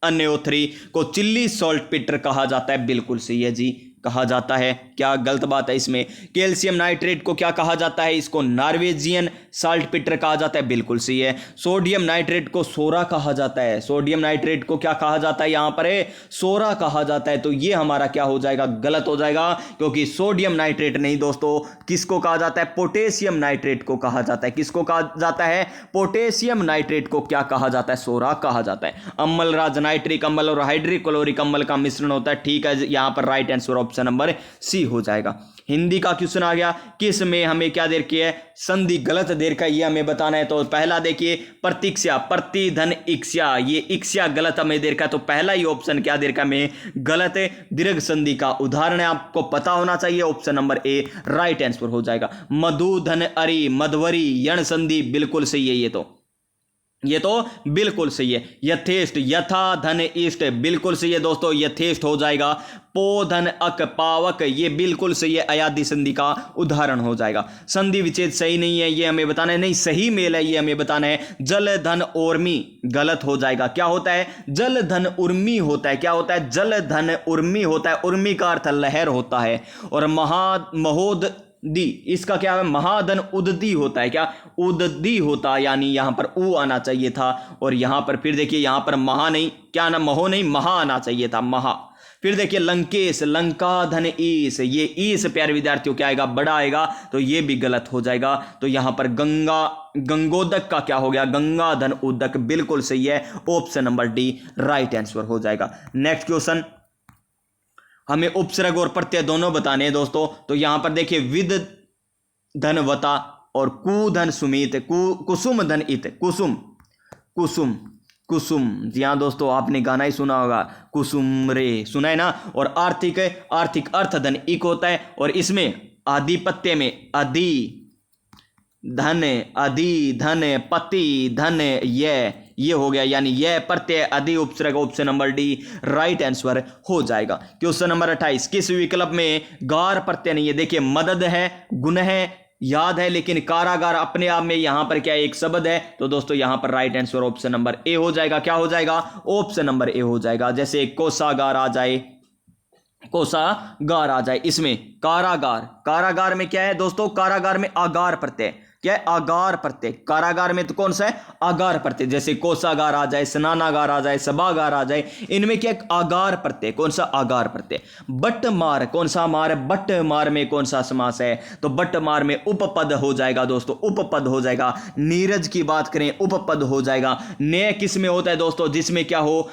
NaO3 को चिल्ली सॉल्ट पिटर कहा जाता है। बिल्कुल सही है जी, कहा जाता है। क्या गलत बात है इसमें? कैल्शियम नाइट्रेट को क्या कहा जाता है? इसको नॉर्वेजियन साल्ट पिटर कहा जाता है। बिल्कुल सही है। सोडियम नाइट्रेट को सोरा कहा जाता है। सोडियम नाइट्रेट को क्या कहा जाता है? यहां पर सोरा कहा जाता है। तो ये हमारा क्या हो जाएगा? गलत हो जाएगा, क्योंकि सोडियम नाइट्रेट नहीं दोस्तों, किसको कहा जाता है? पोटेशियम नाइट्रेट को कहा जाता है। किसको कहा जाता है? पोटेशियम नाइट्रेट को क्या कहा जाता है? सोरा कहा जाता है। अम्ल राज नाइट्रिक अम्ल और हाइड्रोक्लोरिक अम्ल का मिश्रण होता है। ठीक है, यहां पर right answer option number C हो जाएगा। हिंदी का क्वेश्चन आ गया। किस में हमें क्या दे रखी है? संधि गलत दे रखा है, ये हमें बताना है। तो पहला देखिए, प्रतीक्षा प्रति धन इक्ष्या, ये इक्ष्या गलत हमें दे रखा है। तो पहला ही ऑप्शन क्या दे रखा है हमें? गलत है। दीर्घ संधि का उदाहरण है, आपको पता होना चाहिए। Option number A right answer हो जाएगा। मधु धन अरि मधवरी यण संधि बिल्कुल सही है। ये तो बिल्कुल सही है। यथेष्ट यथा धन इष्ट बिल्कुल सही है दोस्तों, यथेष्ट हो जाएगा। पो धन अक पावक ये बिल्कुल सही है, अयादि संधि का उदाहरण हो जाएगा। संधि विच्छेद सही नहीं है, ये हमें बताना है। नहीं, सही मेल है, ये हमें बताना है। जल धन उर्मी गलत हो जाएगा। क्या होता है? जल धन उर्मी होता है। क्या होता है? जल धन उर्मी होता है। उर्मी का अर्थ लहर होता है। और महोद दी, इसका क्या है? महाधन उददी होता है। क्या? उददी होता है, यानी यहां पर ऊ आना चाहिए था। और यहां पर फिर देखिए, यहां पर महा नहीं, क्या ना, महो नहीं, महा आना चाहिए था, महा। फिर देखिए लंकेश लंका धन ईस, ये ईस प्यारे विद्यार्थियों क्या आएगा? बड़ा आएगा। तो ये भी गलत हो जाएगा। तो यहां पर गंगोदक का क्या हो गया? गंगा धन उदक बिल्कुल सही है। Option number D right answer हो जाएगा। नेक्स्ट क्वेश्चन, हमें उपसर्ग और प्रत्यय दोनों बताने हैं दोस्तों। तो यहां पर देखिए, विद धन वता और कु धन सुमित, कुसुम धन इत, कुसुम जी हाँ दोस्तों, आपने गाना ही सुना होगा, कुसुम रे, सुना है ना। और आर्थिक अर्थ धन इक होता है। और इसमें आधिपत्य में अधि धन पति धन ये हो गया, यानी यह प्रत्यय अधि उपसर्ग। Option number D right answer हो जाएगा। क्वेश्चन नंबर 28, किस विकल्प में गार प्रत्यय नहीं है? देखिए, मदद है, गुण है, याद है, लेकिन कारागार अपने आप में यहां पर क्या एक शब्द है। तो दोस्तों यहां पर right answer option number A हो जाएगा। क्या हो जाएगा? ऑप्शन नंबर ए हो जाएगा। जैसे कोषागार आ जाए, इसमें कारागार में क्या है दोस्तों? कारागार में आगार प्रत्यय। क्या है? आगार प्रत्यय। कारागार में तो कौन सा है? आगार प्रत्यय। जैसे कोषागार आ जाए, स्नानागार आ जाए, सभागार आ जाए, इनमें क्या आगार प्रत्यय। कौन सा? आगार प्रत्यय। बट मार, कौन सा मार? बट मार में कौन सा समास है? तो बट मार में उपपद हो जाएगा दोस्तों, उपपद हो जाएगा। नीरज की बात करें, उपपद हो जाएगा। ने किस में होता है दोस्तों? जिसमें क्या हो?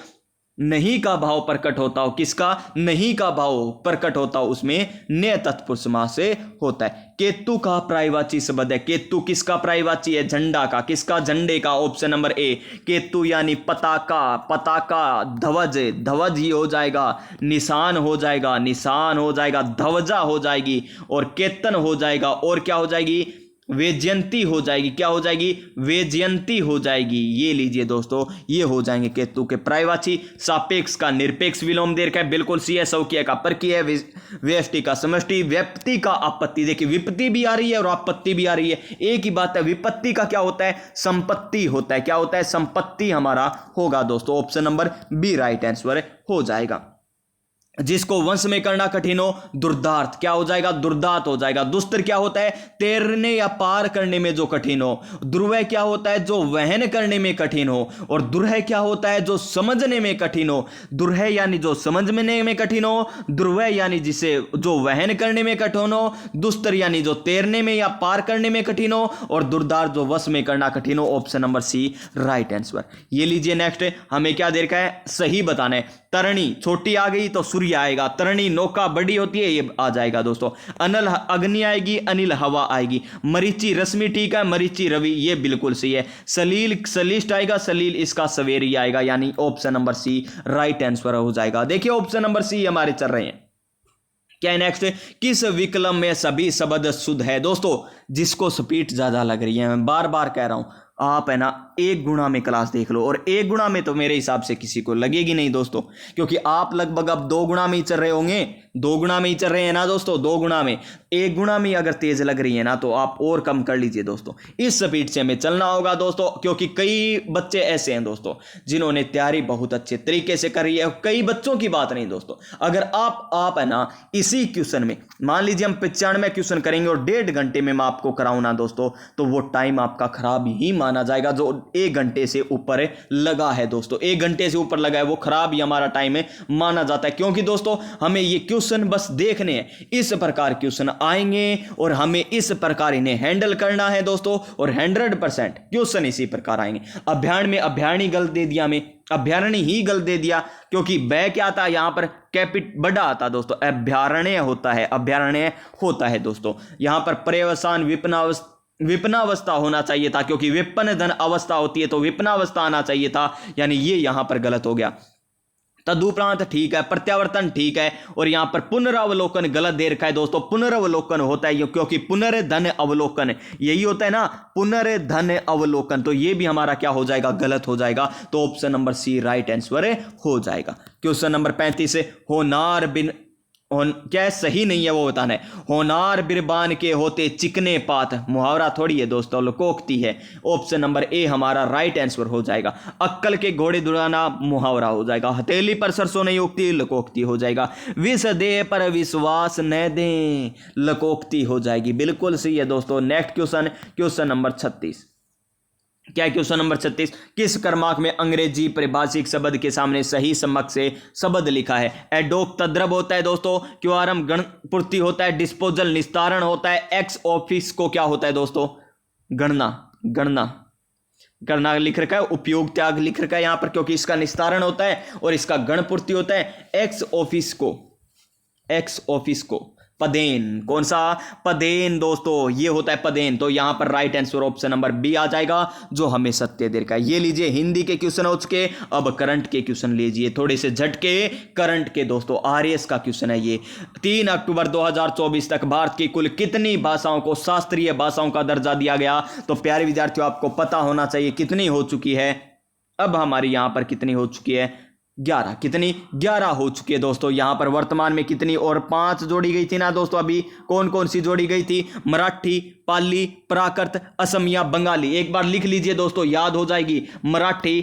नहीं का भाव प्रकट होता हो। किसका? नहीं का भाव प्रकट होता हो, उसमें ने तत्पुरुष समास से होता है। केतु का पर्यायवाची शब्द है। केतु किसका पर्यायवाची है? झंडा का। किसका? झंडे का। ऑप्शन नंबर ए केतु, यानी पताका ध्वज ही हो जाएगा, निशान हो जाएगा, ध्वजा हो जाएगी, और केतन हो जाएगा, और क्या हो जाएगी? वेजयंती हो जाएगी। क्या हो जाएगी? वेजयंती हो जाएगी। ये लीजिए दोस्तों, ये हो जाएंगे केतु के पर्यायवाची। सापेक्ष का निरपेक्ष विलोम दे रखा है, बिल्कुल सी है। सौक्य का परकीय, व्यष्टि का समष्टि, व्यक्ति का आपत्ति। देखिए, विपत्ति भी आ रही है और आपत्ति भी आ रही है, एक ही बात है। विपत्ति का क्या होता है? संपत्ति होता है। क्या होता है? संपत्ति हमारा होगा दोस्तों। Option number B right answer हो जाएगा। जिसको वंश में करना कठिन हो, दुर्दार्थ क्या हो जाएगा? दुर्दात हो जाएगा। दुस्तर क्या होता है? तैरने या पार करने में जो कठिन हो। दुर्वह क्या होता है? जो वहन करने में कठिन हो। और दुर्ह क्या होता है? जो समझने में कठिन हो। दुर्ह यानी जो समझने में कठिन हो, दुर्वह यानी जिसे जो वहन करने में कठिन हो, दुस्तर यानी जो तैरने में या पार करने में कठिन हो, और दुर्दार जो वश में करना कठिन हो। Option number C right answer. ये लीजिए नेक्स्ट, हमें क्या दे रखा है? सही बताना है। तरणी छोटी आ गई तो सूर्य सूर्य आएगा। तरणी नौका बड़ी होती है, ये आ जाएगा दोस्तों। अनल अग्नि आएगी, अनिल हवा आएगी। मरीचि रश्मि ठीक है, मरीचि रवि ये बिल्कुल सही है। सलील सलिष्ट आएगा, सलील इसका सवेरी आएगा, यानी option number C right answer हो जाएगा। देखिए ऑप्शन नंबर सी हमारे चल रहे हैं। क्या है नेक्स्ट, किस विकल्प में सभी शब्द शुद्ध है। दोस्तों जिसको स्पीड ज्यादा लग रही है, मैं बार बार कह रहा हूं, आप है ना 1 गुणा में क्लास देख लो, और 1 गुणा में तो मेरे हिसाब से किसी को लगेगी नहीं दोस्तों, क्योंकि आप लगभग अब 2 गुणा में ही चल रहे होंगे। 2 गुणा में ही चल रहे हैं ना दोस्तों, 2 गुणा में। 1 गुणा में अगर तेज लग रही है ना तो आप और कम कर लीजिए दोस्तों। इस स्पीड से हमें चलना होगा दोस्तों, क्योंकि कई बच्चे ऐसे हैं दोस्तों जिन्होंने तैयारी बहुत अच्छे तरीके से करी है। कई बच्चों की बात नहीं दोस्तों, अगर आप है ना इसी क्वेश्चन में, मान लीजिए हम 95 क्वेश्चन करेंगे और 1.5 घंटे में मैं आपको कराऊं ना दोस्तों, तो वो टाइम आपका खराब ही माना जाएगा। जो 1 घंटे से ऊपर लगा है दोस्तों, 1 घंटे से ऊपर लगा है, वो खराब ही हमारा टाइम है माना जाता है। क्योंकि दोस्तों हमें ये क्वेश्चन बस देखने हैं, इस प्रकार क्वेश्चन आएंगे और हमें इस प्रकार इन्हें हैंडल करना है दोस्तों, और 100% क्वेश्चन इसी प्रकार आएंगे। अभ्यारण में अभ्यारणी गलत दे दिया, हमें अभ्यारण्य ही गलत दे दिया, क्योंकि बै क्या आता है यहां पर, कैपिट बड़ा आता दोस्तों, अभ्यारण्य होता है, अभ्यारण्य होता है दोस्तों। यहां पर पर्यवसान विपनावस्था होना चाहिए था, क्योंकि विपन्न धन अवस्था होती है तो विपनावस्था आना चाहिए था, यानी ये यहां पर गलत हो गया। तदुपरांत ठीक है, प्रत्यावर्तन ठीक है, और यहां पर पुनरावलोकन गलत दे रखा है दोस्तों। पुनरावलोकन होता है क्योंकि पुनर्धन अवलोकन यही होता है ना, पुनर्धन अवलोकन, तो ये भी हमारा क्या हो जाएगा, गलत हो जाएगा। तो option number C right answer हो जाएगा। क्वेश्चन नंबर 35 से होनार बिन क्या है, सही नहीं है वो बताना है। होनार बिरबान के होते चिकने पात, मुहावरा थोड़ी है दोस्तों, लोकोक्ति है। ऑप्शन नंबर ए हमारा राइट आंसर हो जाएगा। अक्कल के घोड़े दुड़ाना मुहावरा हो जाएगा। हथेली पर सरसों नहीं उगती, लोकोक्ति हो जाएगा। विष देह पर विश्वास न दें, लोकोक्ति हो जाएगी, बिल्कुल सही है दोस्तों। Next question, question number 36। क्या है क्वेश्चन नंबर 36, किस क्रमांक में अंग्रेजी परिभाषिक शब्द के सामने सही समक से शब्द लिखा है। एडोप तद्रव होता है दोस्तों, क्योआरम गणपूर्ति होता है, डिस्पोजल निस्तारण होता है, एक्स ऑफिस को क्या होता है दोस्तों, गणना लिख रखा है, उपयोग त्याग लिख रखा है यहां पर, क्योंकि इसका निस्तारण होता है और इसका गणपूर्ति होता है। एक्स ऑफिस को पदेन, कौन सा, पदेन दोस्तों, ये होता है पदेन। तो यहां पर right answer option number B आ जाएगा, जो हमें सत्य दे रखा है। ये लीजिए हिंदी के क्वेश्चन हो चुके, अब करंट के क्वेश्चन लीजिए, थोड़े से झटके करंट के दोस्तों। आरएस का क्वेश्चन है ये। 3 अक्टूबर 2024 तक भारत की कुल कितनी भाषाओं को शास्त्रीय भाषाओं का दर्जा दिया गया। तो प्यारे विद्यार्थियों आपको पता होना चाहिए कितनी हो चुकी है। अब हमारी यहां पर कितनी हो चुकी है, 11। कितनी, 11 हो चुकी है दोस्तों। यहां पर वर्तमान में कितनी और 5 जोड़ी गई थी ना दोस्तों। अभी कौन कौन सी जोड़ी गई थी, मराठी, पाली, प्राकृत, असमिया, बंगाली। एक बार लिख लीजिए दोस्तों, याद हो जाएगी। मराठी,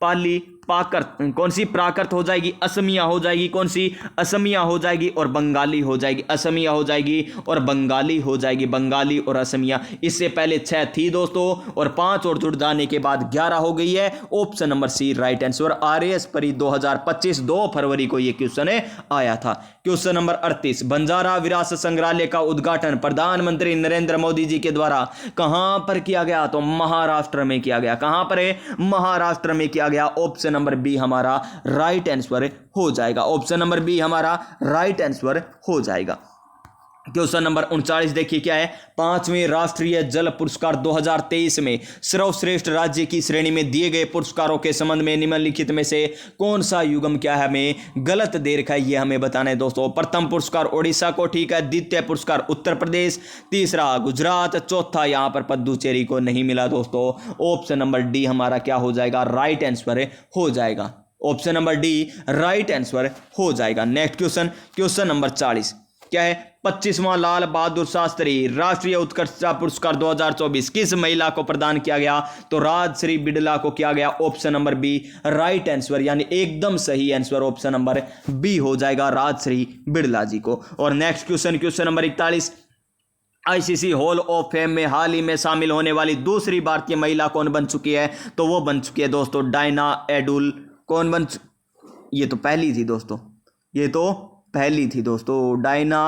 पाली, प्राकृत, कौन सी, प्राकृत हो जाएगी, असमिया हो जाएगी, कौन सी, असमिया हो जाएगी, और बंगाली हो जाएगी, असमिया हो जाएगी और बंगाली हो जाएगी, बंगाली और असमिया। इससे पहले 6 थी दोस्तों, और 5 और जुड़ जाने के बाद 11 हो गई है। Option number C right answer. RAS pre 2025 2 फरवरी को यह क्वेश्चन आया था। क्वेश्चन नंबर 38, बंजारा विरासत संग्रहालय का उद्घाटन प्रधानमंत्री नरेंद्र मोदी जी के द्वारा कहां पर किया गया। तो महाराष्ट्र में किया गया। कहां पर है, महाराष्ट्र में किया गया। ऑप्शन नंबर बी हमारा राइट आंसर हो जाएगा। ऑप्शन नंबर बी हमारा राइट आंसर हो जाएगा। क्वेश्चन नंबर 39 देखिए क्या है, 5वें राष्ट्रीय जल पुरस्कार 2023 में सर्वश्रेष्ठ राज्य की श्रेणी में दिए गए पुरस्कारों के संबंध में निम्नलिखित में से कौन सा युग्म क्या है, हमें गलत दे रखा है, ये हमें बताना है दोस्तों। प्रथम पुरस्कार ओडिशा को ठीक है, द्वितीय पुरस्कार उत्तर प्रदेश, तीसरा गुजरात, चौथा यहां पर पुडुचेरी को नहीं मिला दोस्तों। ऑप्शन नंबर डी हमारा क्या हो जाएगा, राइट आंसर हो जाएगा। Option number D right answer हो जाएगा। नेक्स्ट क्वेश्चन, क्वेश्चन नंबर 40 क्या है, 25वां लाल बहादुर शास्त्री राष्ट्रीय उत्कृष्टता पुरस्कार 2024 किस महिला को प्रदान किया गया। तो राजश्री बिड़ला को किया गया। Option number B right answer, यानी एकदम सही आंसर ऑप्शन नंबर बी हो जाएगा, राजश्री बिड़ला जी को। और next question, question number 41, ICC hall of fame में हाल ही में शामिल होने वाली दूसरी भारतीय महिला कौन बन चुकी है। तो वो बन चुकी है दोस्तों डायना एडुल। कौन बन, ये तो पहली थी दोस्तों, ये तो पहली थी दोस्तों। डायना,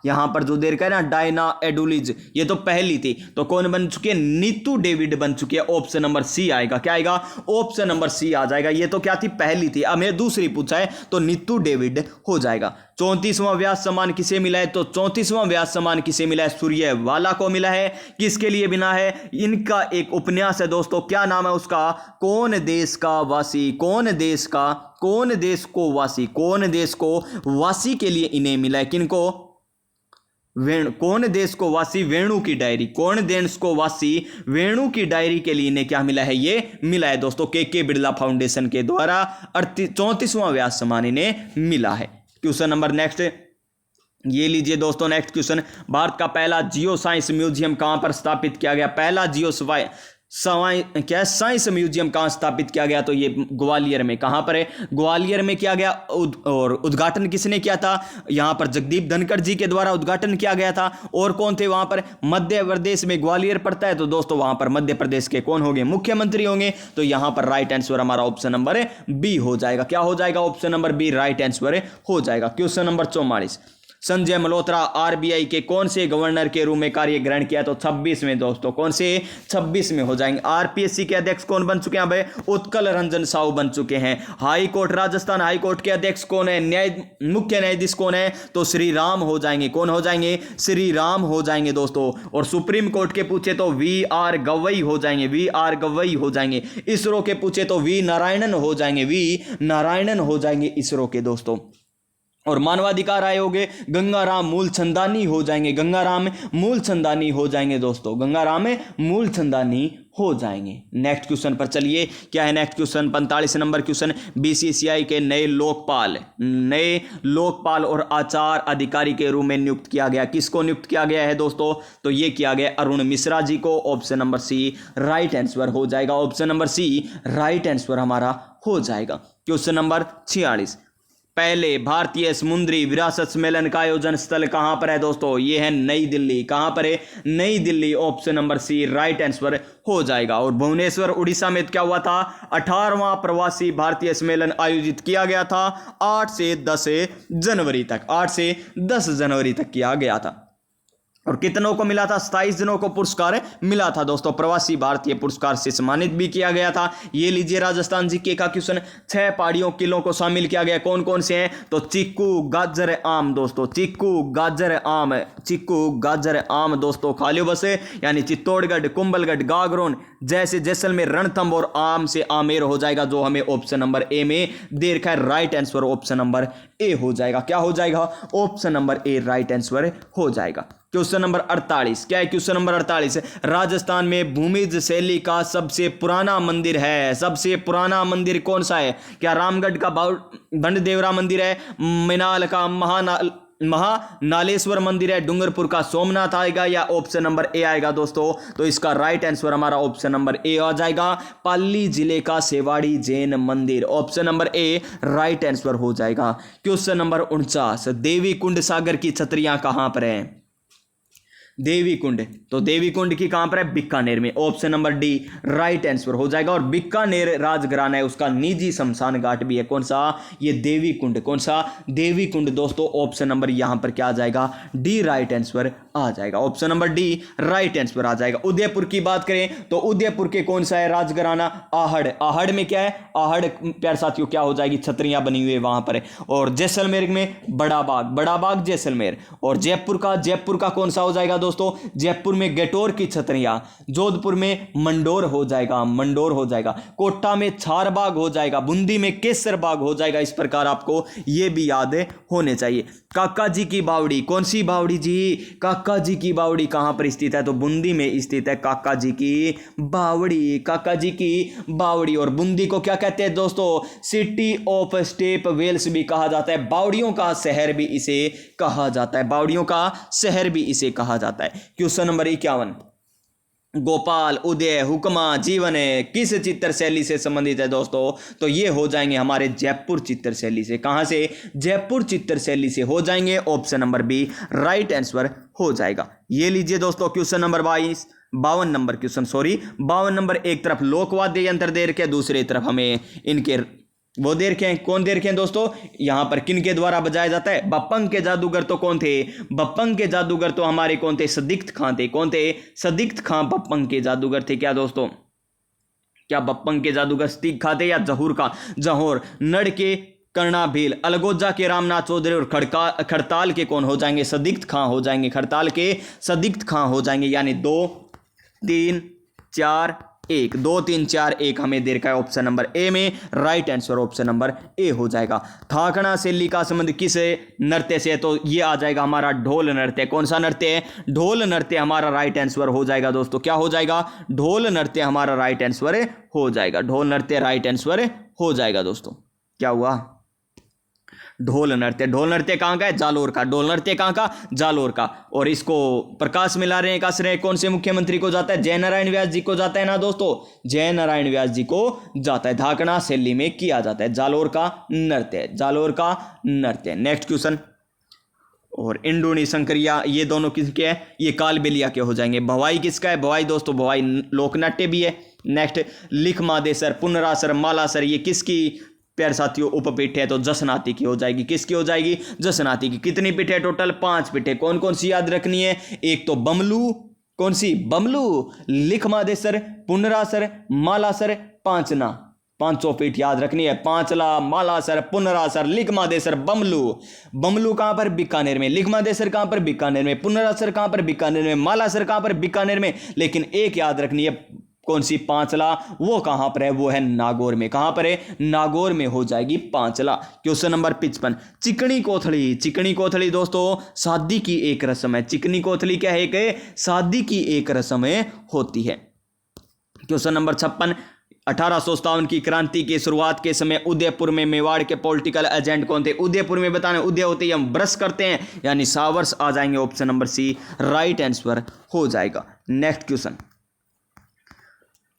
यहां पर जो देर का है ना, डायना एडुलिज, ये तो पहली थी। तो कौन बन चुकी है? नीतू डेविड बन चुकी है। ऑप्शन नंबर सी आएगा। क्या आएगा? ऑप्शन नंबर सी आ जाएगा। ये तो क्या थी? पहली थी। अब मैं दूसरी पूछा है तो नीतू डेविड हो जाएगा। 34वां व्यास सम्मान किसे मिला है? तो 34वां व्यास सम्मान किसे मिला है? सूर्यवाला को मिला है। किसके लिए बिना है? इनका एक उपन्यास है दोस्तों, क्या नाम है उसका? कौन देश का वासी, कौन देश का, कौन देश को वासी, कौन देश को वासी के लिए इन्हें मिला है। किनको? वेणु, कौन देश को वासी वेणु की डायरी, कौन देश को वासी वेणु की डायरी के लिए इन्हें क्या मिला है? ये मिला है दोस्तों के बिरला फाउंडेशन के द्वारा 34वां व्यास सम्मान इन्हें मिला है। क्वेश्चन नंबर नेक्स्ट ये लीजिए दोस्तों। नेक्स्ट क्वेश्चन, भारत का पहला जियो साइंस म्यूजियम कहां पर स्थापित किया गया? पहला जियो साइंस म्यूजियम कहां स्थापित किया गया? तो ये ग्वालियर में। कहां पर है? ग्वालियर में किया गया। और उद्घाटन किसने किया था? यहां पर जगदीप धनखड़ जी के द्वारा उद्घाटन किया गया था। और कौन थे वहां पर? मध्य प्रदेश में ग्वालियर पड़ता है, तो दोस्तों वहां पर मध्य प्रदेश के कौन होंगे? मुख्यमंत्री होंगे। तो यहां पर राइट आंसर हमारा ऑप्शन नंबर बी हो जाएगा। क्या हो जाएगा? Option number B right answer हो जाएगा। Question number 44, Sanjay Malhotra RBI के कौन से गवर्नर के रूप में कार्य ग्रहण किया? तो 26 में दोस्तों। कौन से? 26 में हो जाएंगे। आरपीएससी के अध्यक्ष कौन बन चुके हैं? भाई उत्कल रंजन साहू बन चुके हैं। High court, Rajasthan high court के अध्यक्ष कौन है? मुख्य न्यायाधीश कौन है? तो श्री राम हो जाएंगे। कौन हो जाएंगे? श्री राम हो जाएंगे दोस्तों। और सुप्रीम कोर्ट के पूछे तो वी आर गवई हो जाएंगे। वी आर गवई हो जाएंगे। इसरो के पूछे तो वी नारायणन हो जाएंगे। वी नारायणन हो जाएंगे इसरो के दोस्तों। और मानवाधिकार आयोग गंगाराम मूलचंदानी हो जाएंगे। गंगाराम मूलचंदानी हो जाएंगे दोस्तों। गंगाराम मूलचंदानी हो जाएंगे। नेक्स्ट क्वेश्चन पर चलिए। क्या है next question? 45 number question, BCCI के नए लोकपाल और आचार अधिकारी के रूप में नियुक्त किया गया। किसको नियुक्त किया गया है दोस्तों? तो ये किया गया अरुण मिश्रा जी को। Option number C right answer हो जाएगा। Option number C right answer हमारा हो जाएगा। क्वेश्चन नंबर 46, पहले भारतीय समुद्री विरासत सम्मेलन का आयोजन स्थल कहां पर है दोस्तों? ये है नई दिल्ली। कहां पर है? Nai Delhi. Option number C right answer हो जाएगा। और भुवनेश्वर उड़ीसा में क्या हुआ था? 18वां प्रवासी भारतीय सम्मेलन आयोजित किया गया था 8 से 10 जनवरी तक। 8 से 10 जनवरी तक किया गया था। और कितनों को मिला था? 27 जनों को पुरस्कार मिला था दोस्तों। प्रवासी भारतीय पुरस्कार से सम्मानित भी किया गया था। ये लीजिए राजस्थान जीके का क्वेश्चन, 6 पहाड़ियों किलों को शामिल किया गया। कौन कौन से हैं? तो चिक्कू, गाजर, आम दोस्तों। चिक्कू, गाजर, आम। चिक्कू, गाजर, आम दोस्तों। खालियो बसे यानी चित्तौड़गढ़, कुंभलगढ़, गागरोन, जैसे जैसलमेर, रणथंभ और आम से आमेर हो जाएगा, जो हमें ऑप्शन नंबर ए में दे रखा है। Right answer option number A हो जाएगा। क्या हो जाएगा? Option number A right answer हो जाएगा। क्वेश्चन नंबर 48, क्या है क्वेश्चन नंबर 48? राजस्थान में भूमिज शैली का सबसे पुराना मंदिर है। सबसे पुराना मंदिर कौन सा है? क्या रामगढ़ का बंडदेवरा मंदिर है? मिनाल का महानालेश्वर मंदिर है? डूंगरपुर का सोमनाथ आएगा? या ऑप्शन नंबर ए आएगा दोस्तों? तो इसका राइट आंसर हमारा ऑप्शन नंबर ए आ जाएगा। पाली जिले का सेवाड़ी जैन मंदिर। Option number A right answer हो जाएगा। क्वेश्चन नंबर 49, देवी कुंड सागर की छतरियां कहां पर है? देवी कुंड, तो देवी कुंड की कहां पर है? बीकानेर में। Option number D right answer हो जाएगा। और बीकानेर राजघराना है, उसका निजी शमशान घाट भी है। कौन सा? ये देवी कुंड। कौन सा? देवी कुंड दोस्तों। ऑप्शन नंबर यहां पर क्या आ जाएगा? डी राइट आंसर आ जाएगा। Option number D right answer आ जाएगा। उदयपुर की बात करें तो उदयपुर के कौन सा है राजघराना? आहड़। आहड़ में क्या है? आहड़ प्यार साथियों क्या हो जाएगी? छतरियां बनी हुई है वहां पर। और जैसलमेर में बड़ा बाग। बड़ा बाग जैसलमेर। और जयपुर का कौन सा हो जाएगा दोस्तों? जयपुर में गेटोर की छतरियां। जोधपुर में मंडोर हो जाएगा। मंडोर हो जाएगा। कोटा में छार बाग हो जाएगा। बूंदी में केसर बाग हो जाएगा। इस प्रकार आपको यह भी याद होने चाहिए। काका जी की बावड़ी, कौन सी बावड़ी जी? काका जी की बावड़ी कहां पर स्थित है? तो बूंदी में स्थित है काका जी की बावड़ी। काका जी की बावड़ी। और बूंदी को क्या कहते हैं दोस्तों? सिटी ऑफ स्टेप वेल्स भी कहा जाता है। बावड़ियों का शहर भी इसे कहा जाता है। बावड़ियों का शहर भी इसे कहा जाता है। क्वेश्चन नंबर 51, गोपाल, उदय, हुक्मा, जीवन किस चित्र शैली से संबंधित है दोस्तों? तो ये हो जाएंगे हमारे जयपुर चित्र शैली से। कहां से? जयपुर चित्र शैली से हो जाएंगे। Option number B right answer हो जाएगा। ये लीजिए दोस्तों question number 52 number question, 52 number. एक तरफ लोकवाद्य यंत्र दे रखे, दूसरी तरफ हमें इनके वो दे रखे हैं। कौन दे रखे हैं दोस्तों? यहां पर किन के द्वारा बजाया जाता है? बप्पंग के जादूगर तो कौन थे? बप्पंग के जादूगर तो हमारे कौन थे? सदिक्त खां थे। कौन थे? सदिक्त खां बप्पंग के जादूगर थे। क्या दोस्तों, क्या बप्पंग के जादूगर सदिक्त खां थे या जहूर खां? जहूर। नड़ के कर्णा भील, अलगोजा के रामनाथ चौधरी और खड़ताल के कौन हो जाएंगे? सदिक्त खां हो जाएंगे। खड़ताल के सदिक्त खां हो जाएंगे। यानी 2 3 4 1, 2 3 4 1 हमें दे रखा है ऑप्शन नंबर ए में। Right answer option number A हो जाएगा। थाकड़ा शैली का संबंध किस नृत्य से है? तो ये आ जाएगा हमारा ढोल नृत्य। कौन सा नृत्य है? ढोल नृत्य हमारा राइट आंसर हो जाएगा दोस्तों। क्या हो जाएगा? ढोल नृत्य हमारा राइट आंसर हो जाएगा। ढोल नृत्य राइट आंसर हो जाएगा दोस्तों। क्या हुआ? ढोल नृत्य। ढोल नृत्य कहाँ का है? जालोर का। ढोल नृत्य कहाँ का? जालोर का। और इसको प्रकाश में ला रहे हैं का श्रेय कौन से मुख्यमंत्री को जाता है? जयनारायण व्यास जी को जाता है ना दोस्तों। जयनारायण व्यास जी को जाता है। धाकड़ा शैली में किया जाता है जालोर का नृत्य। जालोर का नृत्य। Next question. और इंडोनी शंकरिया ये दोनों किसके हैं? ये कालबेलिया के हो जाएंगे। भवाई किसका है? भवाई दोस्तों, भवाई लोकनाट्य भी है। नेक्स्ट, लिख मादेसर, पुनरासर, मालासर ये किसकी प्यार साथियों उपपीठ है? तो जसनाती की हो जाएगी। किसकी हो जाएगी? जसनाती की। कितनी पीठ है? टोटल 5 पीठ है। कौन कौन सी याद रखनी है? एक तो बमलू, कौन सी? बमलू, लिख मादेसर, पुनरासर, मालासर, पांचना। 500 पीठ याद रखनी है। पांचला, मालासर, पुनरासर, लिख मादेसर, बमलू। बमलू कहां पर? बीकानेर में। लिख मादेसर कहां पर? बीकानेर में। पुनरासर कहां पर? बीकानेर में। मालासर कहां पर? बीकानेर में। लेकिन एक याद रखनी है, कौन सी? पांचला। वो कहां पर है? वो है नागौर में। कहां पर है? नागौर में हो जाएगी पांचला। Question number 55। चिकनी कोथली। चिकनी कोथली दोस्तों शादी की एक रस्म है। चिकनी कोथली क्या है? एक शादी की एक रस्म होती है। Question number 56। 1857 की क्रांति की शुरुआत के समय उदयपुर में मेवाड़ के पॉलिटिकल एजेंट कौन थे? उदयपुर में बताने, उदय होते ही हम ब्रश करते हैं, यानी सावर्स आ जाएंगे। Option number C right answer हो जाएगा। नेक्स्ट क्वेश्चन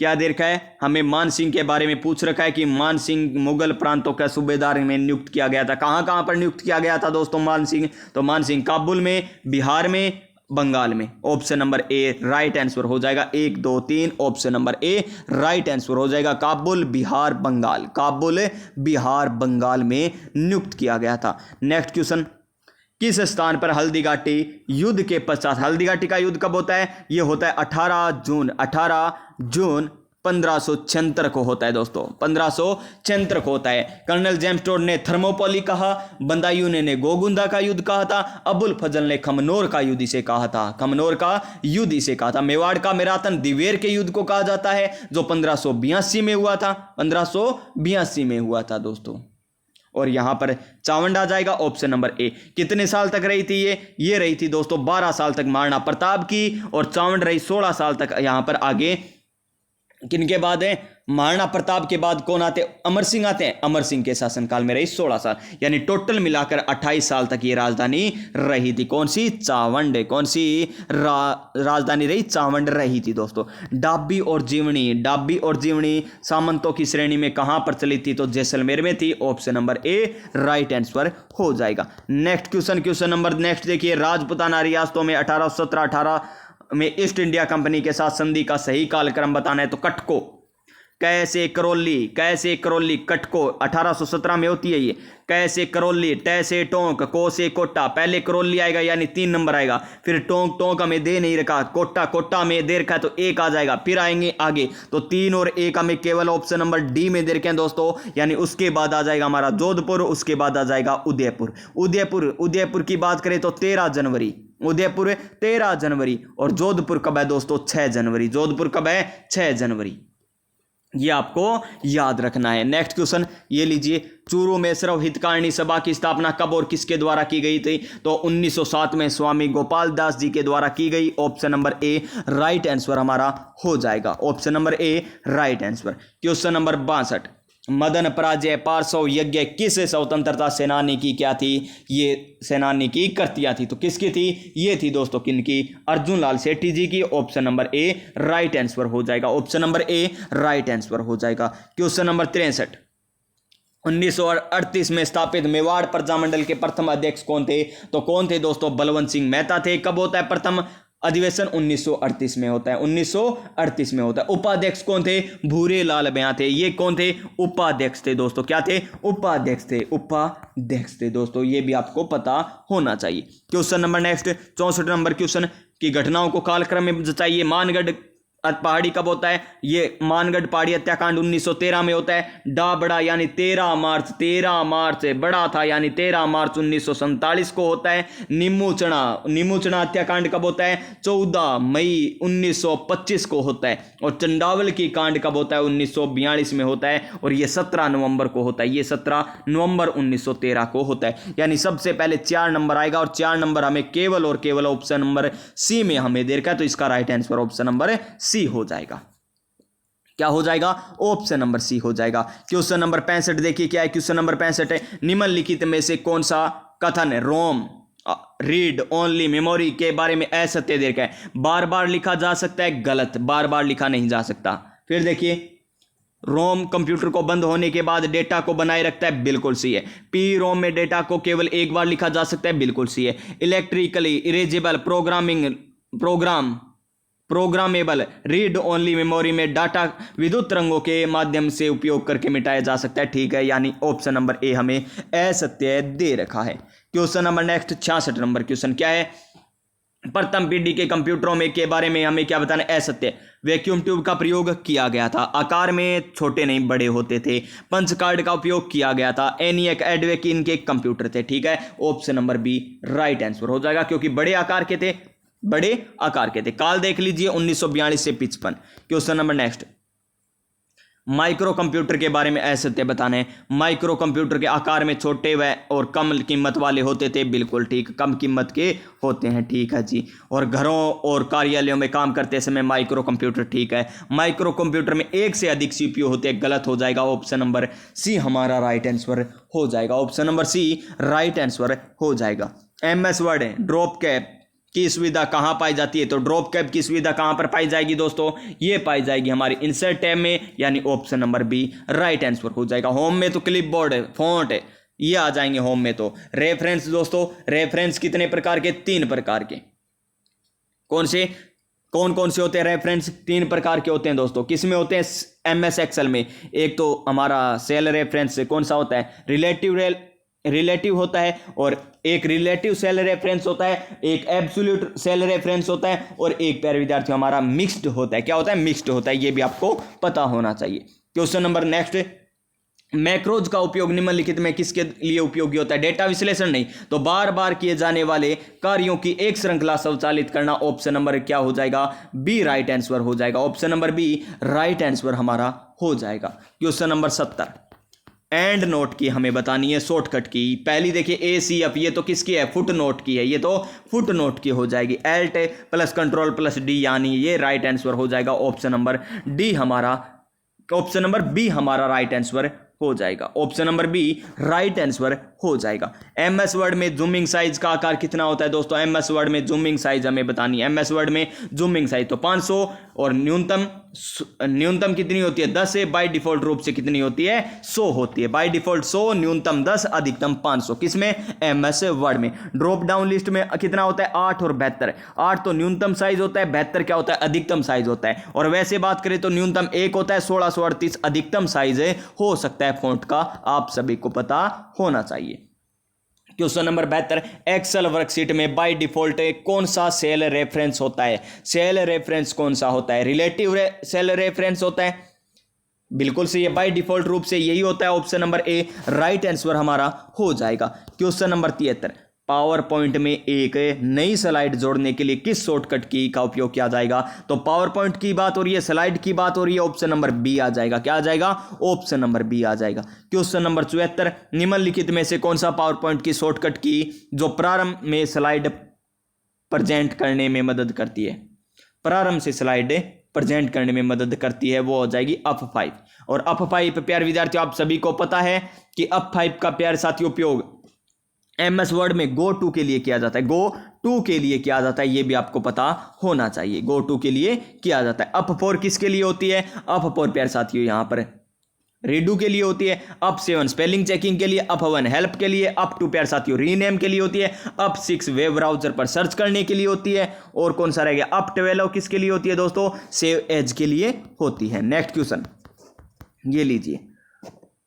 क्या दे रखा है? हमें मान सिंह के बारे में पूछ रखा है कि मान सिंह मुगल प्रांतों का सूबेदार में नियुक्त किया गया था। कहां कहां पर नियुक्त किया गया था दोस्तों मान सिंह? तो मान सिंह काबुल में, बिहार में, बंगाल में। Option number A right answer हो जाएगा। 1 2 3 option number A right answer हो जाएगा। काबुल, बिहार, बंगाल। काबुल, बिहार, बंगाल में नियुक्त किया गया था। Next question. किस स्थान पर हल्दीघाटी युद्ध के पश्चात? हल्दीघाटी का युद्ध कब होता है? यह होता है 18 जून 1576 को होता है दोस्तों। 1576 को होता है। कर्नल जेम्स टोड ने थर्मोपोली कहा, बंदायूं ने गोगुंदा का युद्ध कहा था, अबुल फजल ने खमनोर का युद्ध इसे कहा था। खमनोर का युद्ध इसे कहा था। मेवाड़ का मेरातन दिवेर के युद्ध को कहा जाता है, जो 1582 में हुआ था। 1582 में हुआ था दोस्तों। और यहां पर चावंड आ जाएगा। Option number A. कितने साल तक रही थी ये रही थी दोस्तों 12 साल तक महाराणा प्रताप की, और चावंड रही 16 साल तक। यहां पर आगे किनके बाद है? महाराणा प्रताप के बाद कौन आते? अमर सिंह आते हैं। अमर सिंह के शासनकाल में रही 16 साल, यानी टोटल मिलाकर 28 साल तक ये राजधानी रही थी। कौन सी? चावंड। कौन सी राजधानी रही? चावंड रही थी दोस्तों। डाब्बी और जीवनी। डाब्बी और जीवनी सामंतों की श्रेणी में कहां पर चली थी? तो जैसलमेर में थी। Option number A right answer हो जाएगा। Next question. Question number next देखिए। राजपुताना रियासतों में 1817-18 में ईस्ट इंडिया कंपनी के साथ संधि का सही कालक्रम बताना है। तो कटको, कैसे करौली, कैसे करौली, कटको 1817 में होती है ये। कैसे करौली, तैसे टोंक, को से कोटा। पहले करौली आएगा यानी 3 नंबर आएगा, फिर टोंक, टोंक हमें दे नहीं रखा, कोटा, कोटा में दे रखा है तो 1 आ जाएगा, फिर आएंगे आगे तो 3 और 1 हमें केवल ऑप्शन नंबर डी में दे रखे हैं दोस्तों, यानी उसके बाद आ जाएगा हमारा जोधपुर, उसके बाद आ जाएगा उदयपुर। उदयपुर की बात करें तो 13 जनवरी, उदयपुर 13 जनवरी, और जोधपुर कब है दोस्तों? 6 जनवरी। जोधपुर कब है? 6 जनवरी। ये आपको याद रखना है। नेक्स्ट क्वेश्चन ये लीजिए। चूरू में सर्व हितकारिणी सभा की स्थापना कब और किसके द्वारा की गई थी? तो 1907 में स्वामी गोपाल दास जी के द्वारा की गई। Option number A right answer हमारा हो जाएगा। Option number A right answer. Question number 62। Madan पराजय पार्श्व यज्ञ किस स्वतंत्रता सेनानी की क्या थी? ये सेनानी की कृतियां थी। तो किसकी थी? ये थी दोस्तों किनकी? अर्जुन लाल सेठी जी की। Option number A right answer हो जाएगा। Option number A right answer हो जाएगा। Question number 63। 1938 में स्थापित मेवाड़ प्रजामंडल के प्रथम अध्यक्ष कौन थे? तो कौन थे दोस्तों? बलवंत सिंह मेहता थे। कब होता है प्रथम अधिवेशन 1938 में होता है, 1938 में होता है। उपाध्यक्ष कौन थे? भूरे लाल बयां थे। ये कौन थे? उपाध्यक्ष थे दोस्तों। क्या थे? उपाध्यक्ष थे, उपाध्यक्ष थे दोस्तों। ये भी आपको पता होना चाहिए। Question number next 64 number question की घटनाओं को कालक्रम में जताइए। मानगढ़ पहाड़ी कब होता है? ये मानगढ़ पहाड़ी हत्याकांड 1913 में होता है। डा बड़ा यानी 13 मार्च बड़ा था यानी 13 मार्च 1947 को होता है। नीमूचना हत्याकांड कब होता है? 14 मई 1925 को होता है। और चंडावल की कांड कब होता है? 1942 में होता है। और ये 17 नवंबर को होता है। ये 17 नवंबर 1913 को होता है। यानी सबसे पहले 4 नंबर आएगा और 4 नंबर हमें केवल और केवल ऑप्शन नंबर सी में हमें दे रखा है। तो इसका right answer option number C हो जाएगा। क्या हो जाएगा? ऑप्शन नंबर सी हो जाएगा। क्वेश्चन नंबर 65 देखिए क्या है। क्वेश्चन नंबर 65 है, निम्नलिखित में से कौन सा कथन है रोम रीड ओनली मेमोरी के बारे में असत्य दे रखा है? बार बार लिखा जा सकता है, गलत, बार बार लिखा नहीं जा सकता। फिर देखिए, रोम कंप्यूटर को बंद होने के बाद डेटा को बनाए रखता है, बिल्कुल सही है। पी रोम में डेटा को केवल एक बार लिखा जा सकता है, बिल्कुल सही है। Electrically erasable programmable read only memory में डाटा विद्युत तरंगों के माध्यम से उपयोग करके मिटाया जा सकता है, ठीक है। यानी ऑप्शन नंबर ए हमें असत्य दे रखा है। Question number next 66 number question क्या है? प्रथम पीढ़ी के कंप्यूटरों में के बारे में हमें क्या बताना? असत्य। वैक्यूम ट्यूब का प्रयोग किया गया था, आकार में छोटे नहीं बड़े होते थे। पंच कार्ड का उपयोग किया गया था। एनियक एडवेक इनके कंप्यूटर थे, ठीक है। Option number B right answer हो जाएगा, क्योंकि बड़े आकार के थे, बड़े आकार के थे। काल देख लीजिए 1942 से 55। Question number next, micro computer के बारे में असत्य बताने। माइक्रो कंप्यूटर के आकार में छोटे व और कम कीमत वाले होते थे, बिल्कुल ठीक, कम कीमत के होते हैं, ठीक है जी। और घरों और कार्यालयों में काम करते समय माइक्रो कंप्यूटर, ठीक है। माइक्रो कंप्यूटर में एक से अधिक सीपीयू होते हैं, गलत हो जाएगा। ऑप्शन नंबर सी हमारा राइट आंसर हो जाएगा। Option number C right answer हो जाएगा। MS वर्ड ड्रॉप कैप की सुविधा कहां पाई जाती है? तो ड्रॉप कैप की सुविधा कहां पर पाई जाएगी दोस्तों? ये पाई जाएगी हमारी इंसर्ट टैब में, यानी option number B right answer हो जाएगा। होम में तो क्लिपबोर्ड है, फॉन्ट है, ये आ जाएंगे होम में। तो रेफरेंस दोस्तों, रेफरेंस कितने प्रकार के? 3 प्रकार के। कौन कौन से होते हैं रेफरेंस? 3 प्रकार के होते हैं दोस्तों। किस में होते हैं? MS एक्सेल में। एक तो हमारा सेल रेफरेंस कौन सा होता है? रिलेटिव होता है, और एक रिलेटिव सेल रेफरेंस होता है, एक एब्सोल्यूट सेल रेफरेंस होता है, और एक प्यारे विद्यार्थी हमारा मिक्स्ड होता है। क्या होता है? मिक्स्ड होता है। ये भी आपको पता होना चाहिए। क्वेश्चन नंबर नेक्स्ट, मैक्रोज का उपयोग निम्नलिखित में किसके लिए उपयोगी होता है? डेटा विश्लेषण नहीं, तो बार बार किए जाने वाले कार्यों की एक श्रृंखला संचालित करना। ऑप्शन नंबर क्या हो जाएगा? बी राइट आंसर हो जाएगा। Option number B right answer हमारा हो जाएगा। क्वेश्चन नंबर 70, एंड नोट की हमें बतानी है शॉर्टकट की। पहली देखिए ACF, ये तो किसकी है? फुट नोट की है, ये तो फुट नोट की हो जाएगी। Alt plus control plus D, यानी ये राइट आंसर हो जाएगा। ऑप्शन नंबर डी हमारा, ऑप्शन नंबर बी हमारा राइट आंसर हो जाएगा। Option number B right answer हो जाएगा। MS वर्ड में जूमिंग साइज का आकार कितना होता है दोस्तों? MS वर्ड में जूमिंग साइज हमें बतानी है। MS वर्ड में जूमिंग साइज तो 500, और न्यूनतम कितनी होती है? 10 है। बाय डिफॉल्ट रूप से कितनी होती है? 100 होती है। बाय डिफॉल्ट 100, न्यूनतम 10, अधिकतम 500। किसमें? MS वर्ड में। ड्रॉप डाउन लिस्ट में कितना होता है? 8 और 72। 8 तो न्यूनतम साइज होता है, 72 क्या होता है? अधिकतम साइज होता है। और वैसे बात करें तो न्यूनतम 1 होता है, 1638 अधिकतम साइज हो सकता है फॉन्ट का, आप सभी को पता होना चाहिए। क्वेश्चन नंबर 72, एक्सेल वर्कशीट में बाय डिफॉल्ट कौन सा सेल रेफरेंस होता है? सेल रेफरेंस कौन सा होता है? रिलेटिव सेल रेफरेंस होता है, बिल्कुल सही है। बाय डिफॉल्ट रूप से यही होता है। Option number A right answer हमारा हो जाएगा। क्वेश्चन नंबर 73, पावर पॉइंट में एक नई स्लाइड जोड़ने के लिए किस शॉर्टकट की का उपयोग किया जाएगा? तो पावर पॉइंट की बात हो रही है, स्लाइड की बात हो रही है, ऑप्शन नंबर बी आ जाएगा। क्या आ जाएगा? ऑप्शन नंबर बी आ जाएगा। क्वेश्चन नंबर 74, निम्नलिखित में से कौन सा पावर पॉइंट की शॉर्टकट की जो प्रारंभ में स्लाइड प्रेजेंट करने में मदद करती है? प्रारंभ से स्लाइड प्रेजेंट करने में मदद करती है, वो हो जाएगी F5। और F5 प्यारे विद्यार्थियों आप सभी को पता है कि F5 का प्यारे साथियों उपयोग MS वर्ड में गो टू के लिए किया जाता है। गो टू के लिए किया जाता है, ये भी आपको पता होना चाहिए। गो टू के लिए किया जाता है। F4 किसके लिए होती है? F4 प्यारे साथियों यहाँ पर रीडू के लिए होती है, अप 7 स्पेलिंग चेकिंग के लिए, अप 1 हेल्प के लिए, अप 2 प्यार साथियों रीनेम के लिए होती है, अप 6 वेब ब्राउजर पर सर्च करने के लिए होती है, और कौन सा रह गया, अप 12 किसके लिए होती है दोस्तों, सेव एज के लिए होती है। नेक्स्ट क्वेश्चन ये लीजिए,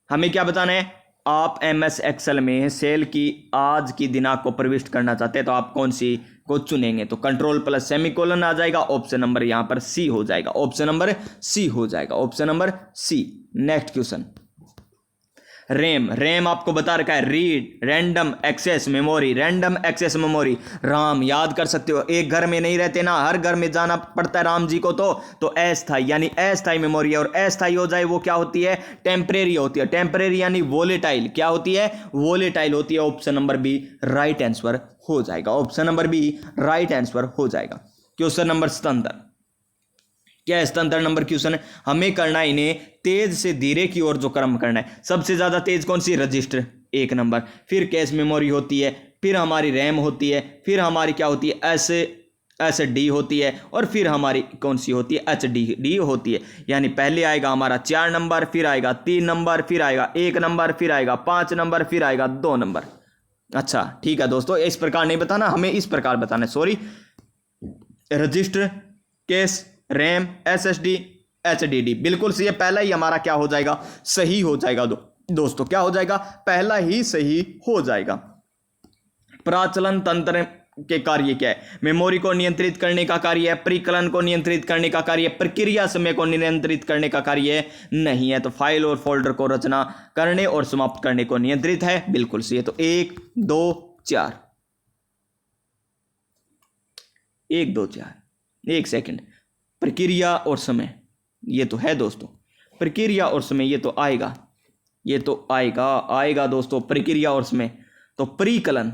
हमें क्या बताना है, आप MS एक्सेल में सेल की आज की दिनांक को प्रविष्ट करना चाहते हैं तो आप कौन सी को चुनेंगे, तो कंट्रोल प्लस सेमीकोलन आ जाएगा, ऑप्शन नंबर यहां पर सी हो जाएगा, ऑप्शन नंबर सी हो जाएगा, option number C. Next question, RAM आपको बता रखा है, read random access memory, random access memory, RAM याद कर सकते हो, एक घर में नहीं रहते ना, हर घर में जाना पड़ता है राम जी को, तो अस्थाई यानी अस्थाई मेमोरी है, और अस्थाई हो जाए वो क्या होती है, टेम्परेरी होती है, टेम्परेरी यानी वोलेटाइल, क्या होती है, वोलेटाइल होती है, option number B right answer हो जाएगा, option number B right answer हो जाएगा। क्वेश्चन नंबर 77, क्या है 77 नंबर क्वेश्चन है, हमें करना है इन्हें तेज से धीरे की ओर जो क्रम करना है, सबसे ज्यादा तेज कौन सी, रजिस्टर 1 नंबर, फिर कैश मेमोरी होती है, फिर हमारी रैम होती है, फिर हमारी क्या होती है, SD होती है, और फिर हमारी कौन सी होती है, HDD होती है। यानी पहले आएगा हमारा 4 नंबर, फिर आएगा 3 नंबर, फिर आएगा 1 नंबर, फिर आएगा 5 नंबर, फिर आएगा 2 नंबर। अच्छा ठीक है दोस्तों, इस प्रकार नहीं बताना, हमें इस प्रकार बताना है, sorry, register, cash, RAM, SSD, HDD, बिल्कुल सही है, पहला ही हमारा क्या हो जाएगा, सही हो जाएगा दोस्तों, क्या हो जाएगा, पहला ही सही हो जाएगा। प्राचलन तंत्र के कार्य क्या है, मेमोरी को नियंत्रित करने का कार्य है, परिकलन को नियंत्रित करने का कार्य है, प्रक्रिया समय को नियंत्रित करने का कार्य है, नहीं है, तो फाइल और फोल्डर को रचना करने और समाप्त करने को नियंत्रित है, बिल्कुल सही है, तो 1 2 4, 1 2 4, 1 सेकंड, प्रक्रिया और समय ये तो है दोस्तों, प्रक्रिया और समय ये तो आएगा, ये तो आएगा दोस्तों, प्रक्रिया और समय, तो परिकलन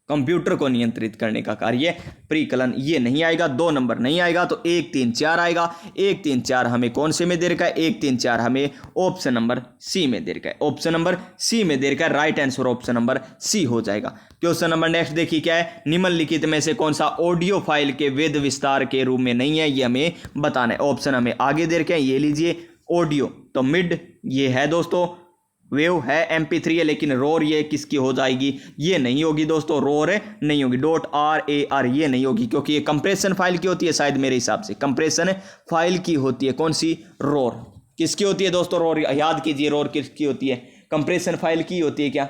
कंप्यूटर को नियंत्रित करने का कार्य, परिकलन ये नहीं आएगा, 2 नंबर नहीं आएगा, तो 1 3 4 आएगा, 1 3 4 हमें कौन से में दे रखा है, 1 3 4 हमें ऑप्शन नंबर सी में दे रखा है, ऑप्शन नंबर सी में दे रखा है, right answer option number C हो जाएगा। क्वेश्चन नंबर नेक्स्ट देखिए क्या है, निम्नलिखित में से कौन सा ऑडियो फाइल के वेद विस्तार के रूप में नहीं है, ये हमें बताना है, ऑप्शन हमें आगे दे रखे हैं, ये लीजिए ऑडियो, तो मिड ये है दोस्तों, वेव है, MP3 है, लेकिन रोर ये किसकी हो जाएगी, ये नहीं होगी दोस्तों, रोर नहीं होगी, .rar ये नहीं होगी, क्योंकि ये कंप्रेशन फाइल की होती है, शायद मेरे हिसाब से कंप्रेशन फाइल की होती है, कौन सी, रोर किसकी होती है दोस्तों, रोर याद कीजिए, रोर किसकी होती है, कंप्रेशन फाइल की होती है, क्या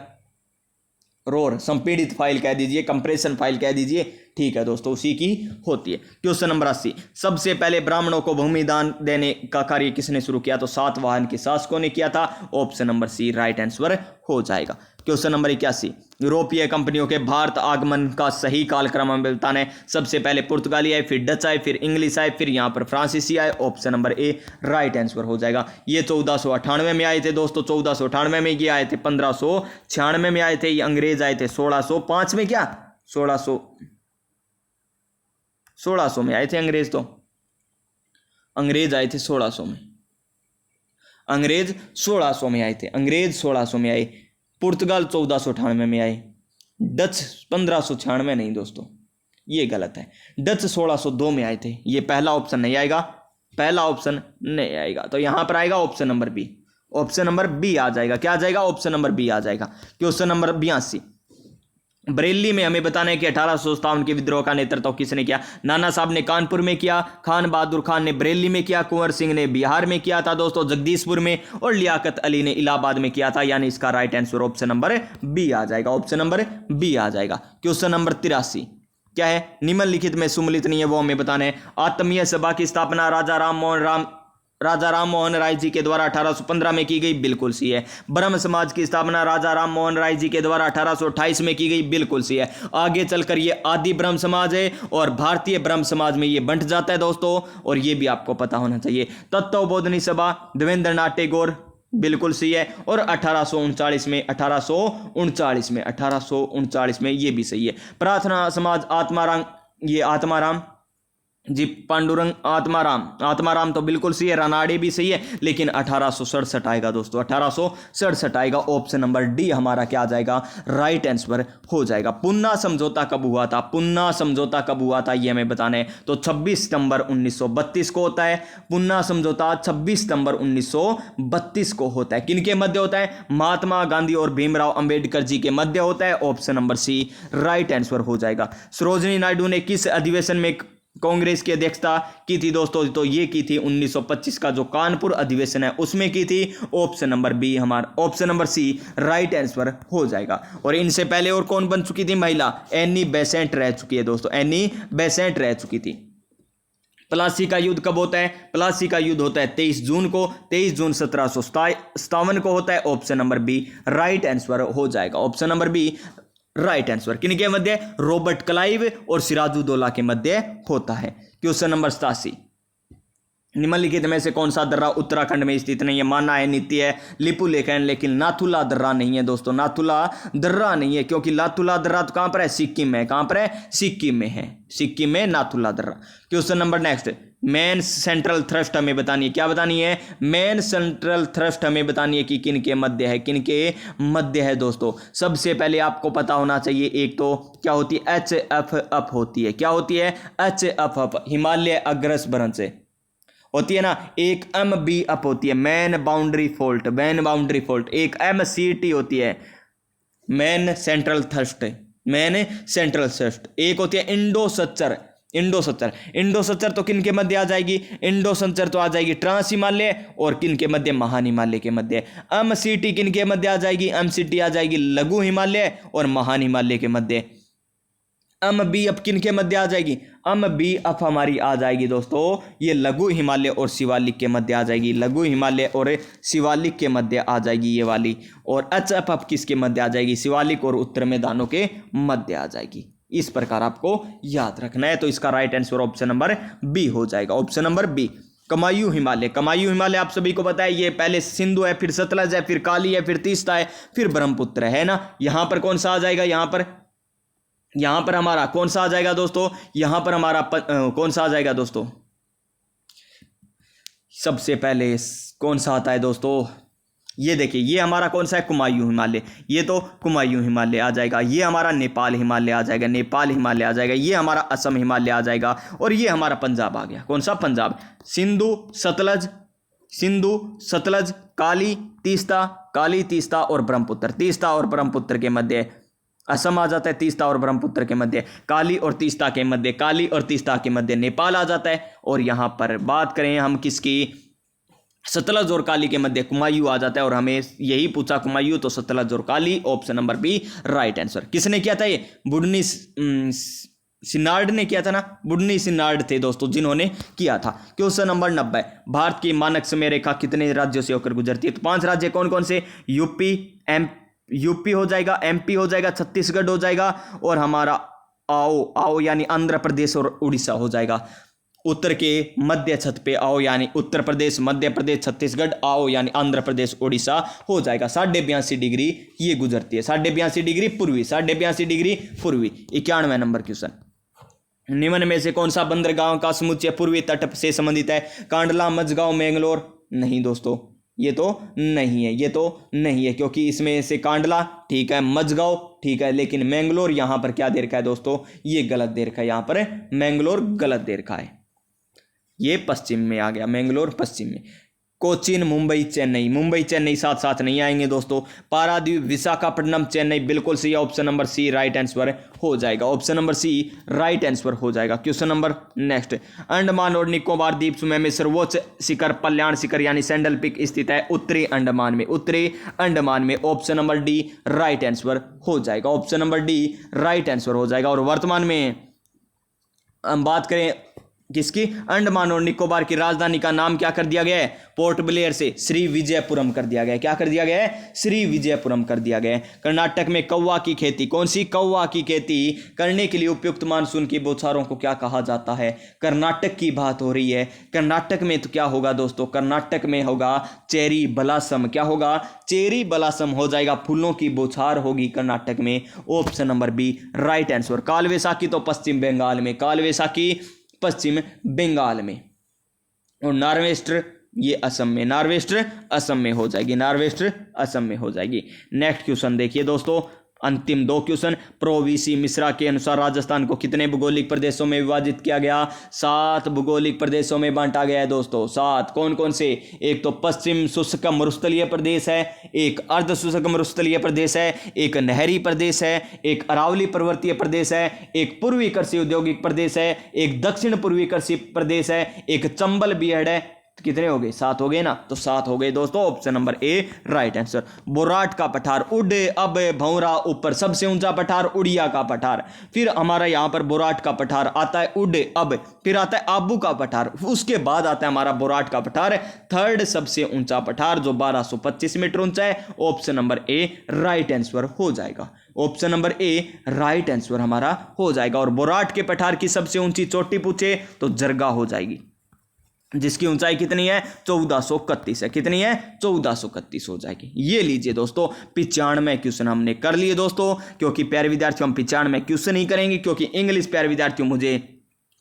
रोर, संपीड़ित फाइल कह दीजिए, कंप्रेशन फाइल कह दीजिए, ठीक है दोस्तों, उसी की होती है। क्वेश्चन नंबर 80, सबसे पहले ब्राह्मणों को भूमि दान देने का कार्य किसने शुरू किया, तो सातवाहन के शासकों ने किया था, option number C right answer हो जाएगा। क्वेश्चन नंबर 81, यूरोपीय कंपनियों के भारत आगमन का सही कालक्रम हमें बताना है, सबसे पहले पुर्तगाली आए, फिर डच आए, फिर इंग्लिश आए, फिर यहाँ पर फ्रांसीसी आए, option number A right answer हो जाएगा। ये 1498 में आए थे दोस्तों, 1498 में ये आए थे, 1596 में आए थे, ये अंग्रेज आए थे 1605 में, क्या 1600 में आए थे अंग्रेज, तो अंग्रेज आए थे 1600 में, अंग्रेज 1600 में आए थे, अंग्रेज 1600 में आए, पुर्तगाल 1498 में आए, डच 1596 नहीं दोस्तों, ये गलत है, डच 1602 में आए थे, ये पहला ऑप्शन नहीं आएगा, पहला ऑप्शन नहीं आएगा, तो यहां पर आएगा option number B, option number B आ जाएगा, क्या आ जाएगा, ऑप्शन नंबर बी आ जाएगा। क्वेश्चन नंबर 82, बरेली में हमें बताना है कि 1857 के विद्रोह का नेतृत्व किसने किया, नाना साहब ने कानपुर में किया, खान बहादुर खान ने बरेली में किया, कुंवर सिंह ने बिहार में किया था दोस्तों, जगदीशपुर में, और लियाकत अली ने इलाहाबाद में किया था, यानी इसका right answer option number B आ जाएगा, ऑप्शन नंबर बी आ जाएगा। क्वेश्चन नंबर 83 क्या है, निम्नलिखित में सुमलित नहीं है वो हमें बताना है, आत्मीय सभा की स्थापना राजा राम मोहन राय जी के द्वारा 1815 में की गई, बिल्कुल सही है। ब्रह्म समाज की स्थापना राजा राम मोहन राय जी के द्वारा 1828 में की गई, बिल्कुल सही है। आगे चलकर ये आदि ब्रह्म समाज है और भारतीय ब्रह्म समाज में ये बंट जाता है दोस्तों, और ये भी आपको पता होना चाहिए। तत्वबोधनी सभा देवेंद्रनाथ टैगोर, बिल्कुल सही है, और 1839 में ये भी सही है। प्रार्थना समाज आत्माराम, ये आत्माराम जी पांडुरंग आत्माराम तो बिल्कुल सही है, रानाडे भी सही है, लेकिन 1867 आएगा दोस्तों, 1867 आएगा। ऑप्शन नंबर डी हमारा क्या आ जाएगा, राइट आंसर हो जाएगा। पुन्ना समझौता कब हुआ था, पुन्ना समझौता कब हुआ था ये हमें बताना है। तो 26 सितंबर 1932 को होता है पुन्ना समझौता, 26 सितंबर 1932 को होता है। किनके मध्य होता है, महात्मा गांधी और भीमराव अंबेडकर जी के मध्य होता है। Option number C right answer हो जाएगा। सरोजिनी नायडू ने किस अधिवेशन में कांग्रेस की अध्यक्षता की थी दोस्तों, तो ये की थी 1925 का जो कानपुर अधिवेशन है उसमें की थी। ऑप्शन नंबर बी हमारा, option number C right answer हो जाएगा। और इनसे पहले और कौन बन चुकी थी महिला, एनी बेसेंट रह चुकी है दोस्तों, एनी बेसेंट रह चुकी थी। प्लासी का युद्ध कब होता है, प्लासी का युद्ध होता है 23 जून को, 23 जून 1757 को होता है। Option number B right answer हो जाएगा, option number B right answer. किनके मध्य, रॉबर्ट क्लाइव और सिराजुद्दौला के मध्य होता है। क्वेश्चन नंबर 87, निम्नलिखित में से कौन सा दर्रा उत्तराखंड में स्थित नहीं है। माना है, नित्य है, लिपुलेख है, लेकिन नाथुला दर्रा नहीं है दोस्तों, नाथुला दर्रा नहीं है, क्योंकि नाथुला दर्रा तो कहां पर है, सिक्किम में, कहां पर है, सिक्किम में है, सिक्किम में नाथुला दर्रा। Question number next, main central thrust हमें बतानी है, क्या बतानी है, मेन सेंट्रल थ्रस्ट हमें बतानी है कि किनके मध्य है, किनके मध्य है दोस्तों। सबसे पहले आपको पता होना चाहिए, एक तो क्या होती है, एच एफ अप होती है, क्या होती है, एच एफ अप, हिमालय अग्रस भ्रंश से होती है ना। एक एम बी अप होती है, man boundary fault, man boundary fault. एक एम सी टी होती है, man central thrust, man central thrust. एक होती है Indo Sachar, Indo Sachar, Indo Sachar तो किन के मध्य आ जाएगी, इंडो सच्चर तो आ जाएगी ट्रांस हिमालय और किन के मध्य, महान हिमालय के मध्य। एम सी टी किन के मध्य आ जाएगी, एम सी टी आ जाएगी लघु हिमालय और महान हिमालय के मध्य। एम बी अप किन के मध्य आ जाएगी, एम बी अप हमारी आ जाएगी दोस्तों, ये लघु हिमालय और शिवालिक के मध्य आ जाएगी, लघु हिमालय और शिवालिक के मध्य आ जाएगी ये वाली। और एच एफ अप किसके मध्य आ जाएगी, शिवालिक और उत्तर मैदानों के मध्य आ जाएगी। इस प्रकार आपको याद रखना है। तो इसका right answer option number B हो जाएगा, option number B. Kumaon Himalaya, Kumaon Himalaya आप सभी को पता है, ये पहले सिंधु है, फिर सतलज है, फिर काली है, फिर तीस्ता है, फिर ब्रह्मपुत्र है ना। यहां पर कौन सा आ जाएगा, यहां पर हमारा कौन सा आ जाएगा दोस्तों, यहां पर हमारा कौन सा आ जाएगा दोस्तों, सबसे पहले कौन सा आता है दोस्तों, ये देखिए, ये हमारा कौन सा है, कुमायूं हिमालय, ये तो कुमायूं हिमालय आ जाएगा। ये हमारा नेपाल हिमालय आ जाएगा, नेपाल हिमालय आ जाएगा। ये हमारा असम हिमालय आ जाएगा और ये हमारा पंजाब आ गया। कौन सा, पंजाब। सिंधु सतलज काली तीस्ता और ब्रह्मपुत्र, तीस्ता और ब्रह्मपुत्र के मध्य असम आ जाता है, तीस्ता और ब्रह्मपुत्र के मध्य काली और तीस्ता के मध्य, काली और तीस्ता के मध्य नेपाल आ जाता है। और यहां पर बात करें हम किसकी, सतलज और काली के मध्य कुमायूं आ जाता है। और हमें यही पूछा कुमायूं, तो सतलज और Kali, option number B right answer. किसने किया था ये, बुडनी सिनार्ड ने किया था ना, बुडनी सिनार्ड थे दोस्तों जिन्होंने किया था। क्वेश्चन नंबर 90, भारत की मानक समय रेखा कितने राज्यों से होकर गुजरती है। तो 5 राज्य कौन कौन से, यूपी हो जाएगा, एमपी हो जाएगा, छत्तीसगढ़ हो जाएगा और हमारा आओ यानी आंध्र प्रदेश और उड़ीसा हो जाएगा। उत्तर के मध्य छत पे आओ यानी उत्तर प्रदेश, मध्य प्रदेश, छत्तीसगढ़, आओ यानी आंध्र प्रदेश, उड़ीसा हो जाएगा। 82.5 डिग्री ये गुजरती है, 82.5 डिग्री पूर्वी, 82.5 डिग्री पूर्वी। 91 नंबर क्वेश्चन, निम्न में से कौन सा बंदरगांव का समुच्चय पूर्वी तट से संबंधित है। कांडला, मझगांव, मैंगलोर। नहीं दोस्तों, ये तो नहीं है, ये तो नहीं है, क्योंकि इसमें से कांडला ठीक है, मझगांव ठीक है, लेकिन मैंगलोर यहां पर क्या दे रखा है दोस्तों, ये गलत दे रखा है, यहां पर मैंगलोर गलत दे रखा है, ये पश्चिम में आ गया, मैंगलोर पश्चिम में। कोचीन, मुंबई, चेन्नई साथ साथ नहीं आएंगे दोस्तों। पारादीप, विशाखापट्टनम, चेन्नई बिल्कुल सही, option number C right answer हो जाएगा, option number C right answer हो जाएगा। क्वेश्चन नंबर नेक्स्ट, अंडमान और निकोबार द्वीप समूह में सर्वोच्च शिखर कल्याण शिखर यानी सैंडल पीक स्थित है उत्तरी अंडमान में, उत्तरी अंडमान में। Option number D right answer हो जाएगा, option number D right answer हो जाएगा। और वर्तमान में हम बात करें किसकी, अंडमान और निकोबार की राजधानी का नाम क्या कर दिया गया है, पोर्ट ब्लेयर से श्री विजयपुरम कर दिया गया है। क्या कर दिया गया है, श्री विजयपुरम कर दिया गया है। कर्नाटक में कौवा की खेती, कौन सी, कौवा की खेती करने के लिए उपयुक्त मानसून की बौछारों को क्या कहा जाता है। कर्नाटक की बात हो रही है, कर्नाटक में तो क्या होगा दोस्तों, कर्नाटक में होगा चेरी ब्लॉसम, क्या होगा, चेरी ब्लॉसम हो जाएगा, फूलों की बौछार होगी कर्नाटक में, option number B right answer. काल वैसाखी तो पश्चिम बंगाल में, काल वैसाखी पश्चिम बंगाल में। और नार्वेस्टर ये असम में, नार्वेस्टर असम में हो जाएगी, नार्वेस्टर असम में हो जाएगी। नेक्स्ट क्वेश्चन देखिए दोस्तों, अंतिम 2 क्वेश्चन। प्रोवीसी मिश्रा के अनुसार राजस्थान को कितने भौगोलिक प्रदेशों में विभाजित किया गया? 7 भौगोलिक प्रदेशों में बांटा गया है दोस्तों, 7। कौन कौन से? एक तो पश्चिम शुष्क मरुस्थलीय प्रदेश है, एक अर्ध शुष्क मरुस्थलीय प्रदेश है, एक नहरी प्रदेश है, एक अरावली पर्वतीय प्रदेश है, एक पूर्वी कृषि औद्योगिक प्रदेश है, एक दक्षिण पूर्वी कृषि प्रदेश है, एक चंबल बीहड़ है। तो कितने हो गए? 7 हो गए ना, तो 7 हो गए दोस्तों। Option number A right answer. Borat का पठार, उड़े अब भौरा ऊपर, सबसे ऊंचा पठार उड़िया का पठार। फिर हमारा यहां पर बोराट का पठार आता है, उड़े अब, फिर आता है आबू का पठार, उसके बाद आता है हमारा बोराट का पठार, थर्ड सबसे ऊंचा पठार जो 1225 मीटर ऊंचा है। Option number A right answer हो जाएगा, option number A right answer हमारा हो जाएगा। और बोराट के पठार की सबसे ऊंची चोटी पूछे तो जरगा हो जाएगी, जिसकी ऊंचाई कितनी है? 1431 है। कितनी है? 1431 हो जाएगी। ये लीजिए दोस्तों, 95 क्वेश्चन हमने कर लिए दोस्तों, क्योंकि प्यारे विद्यार्थियों हम 95 क्वेश्चन ही करेंगे, क्योंकि इंग्लिश प्यारे विद्यार्थियों मुझे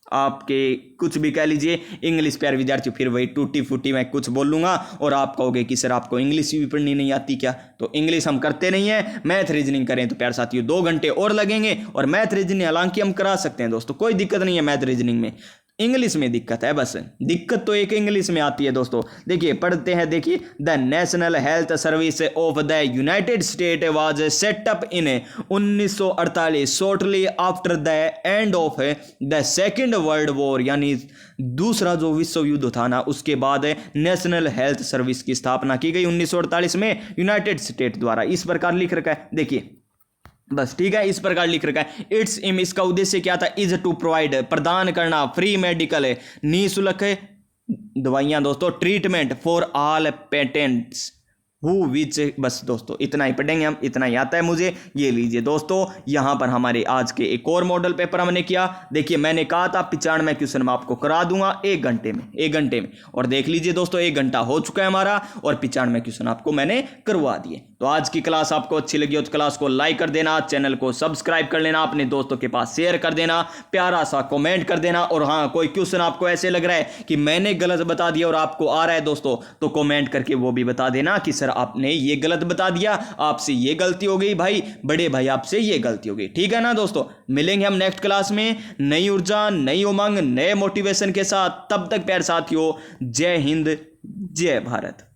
आपके कुछ भी कह लीजिए, इंग्लिश प्यारे विद्यार्थियों फिर वही टूटी फूटी मैं कुछ बोलूंगा और आप कहोगे कि सर आपको इंग्लिश भी पढ़नी नहीं आती क्या? तो इंग्लिश हम करते नहीं है, मैथ रीजनिंग करें तो प्यारे साथियों 2 घंटे और लगेंगे। और मैथ रीजनिंग हालांकि हम करा सकते हैं दोस्तों, कोई दिक्कत नहीं है मैथ रीजनिंग में, इंग्लिश में दिक्कत है, बस दिक्कत तो एक इंग्लिश में आती है दोस्तों। देखिए पढ़ते हैं, देखिए the national health service of the United state was setup in 1948 shortly after the end of the second world war, यानी दूसरा जो विश्व युद्ध था ना, उसके बाद नेशनल हेल्थ सर्विस की स्थापना की गई 1948 में यूनाइटेड स्टेट द्वारा। इस प्रकार लिख रखा है, देखिए बस ठीक है, इस प्रकार लिख रखा है। इट्स एम, इसका उद्देश्य क्या था? इज टू प्रोवाइड, प्रदान करना, फ्री मेडिकल है, निःशुल्क दवाइयां दोस्तों, treatment for all patents who which. बस दोस्तों इतना ही पढ़ेंगे हम, इतना ही आता है मुझे। ये लीजिए दोस्तों, यहाँ पर हमारे आज के एक और मॉडल पेपर हमने किया। देखिए मैंने कहा था 95 क्वेश्चन मैं आपको करा दूंगा 1 घंटे में, 1 घंटे में। और देख लीजिए दोस्तों 1 घंटा हो चुका है हमारा और 95 क्वेश्चन आपको मैंने करवा दिए। तो आज की क्लास आपको अच्छी लगी हो तो क्लास को लाइक कर देना, चैनल को सब्सक्राइब कर लेना, अपने दोस्तों के पास शेयर कर देना, प्यारा सा कमेंट कर देना। और हाँ, कोई क्वेश्चन आपको ऐसे लग रहा है कि मैंने गलत बता दिया और आपको आ रहा है दोस्तों, तो कमेंट करके वो भी बता देना कि सर आपने ये गलत बता दिया, आपसे ये गलती हो गई भाई, बड़े भाई आपसे ये गलती हो गई। ठीक है ना दोस्तों, मिलेंगे हम नेक्स्ट क्लास में नई ऊर्जा, नई उमंग, नए मोटिवेशन के साथ। तब तक प्यारे साथियों, जय हिंद, जय भारत।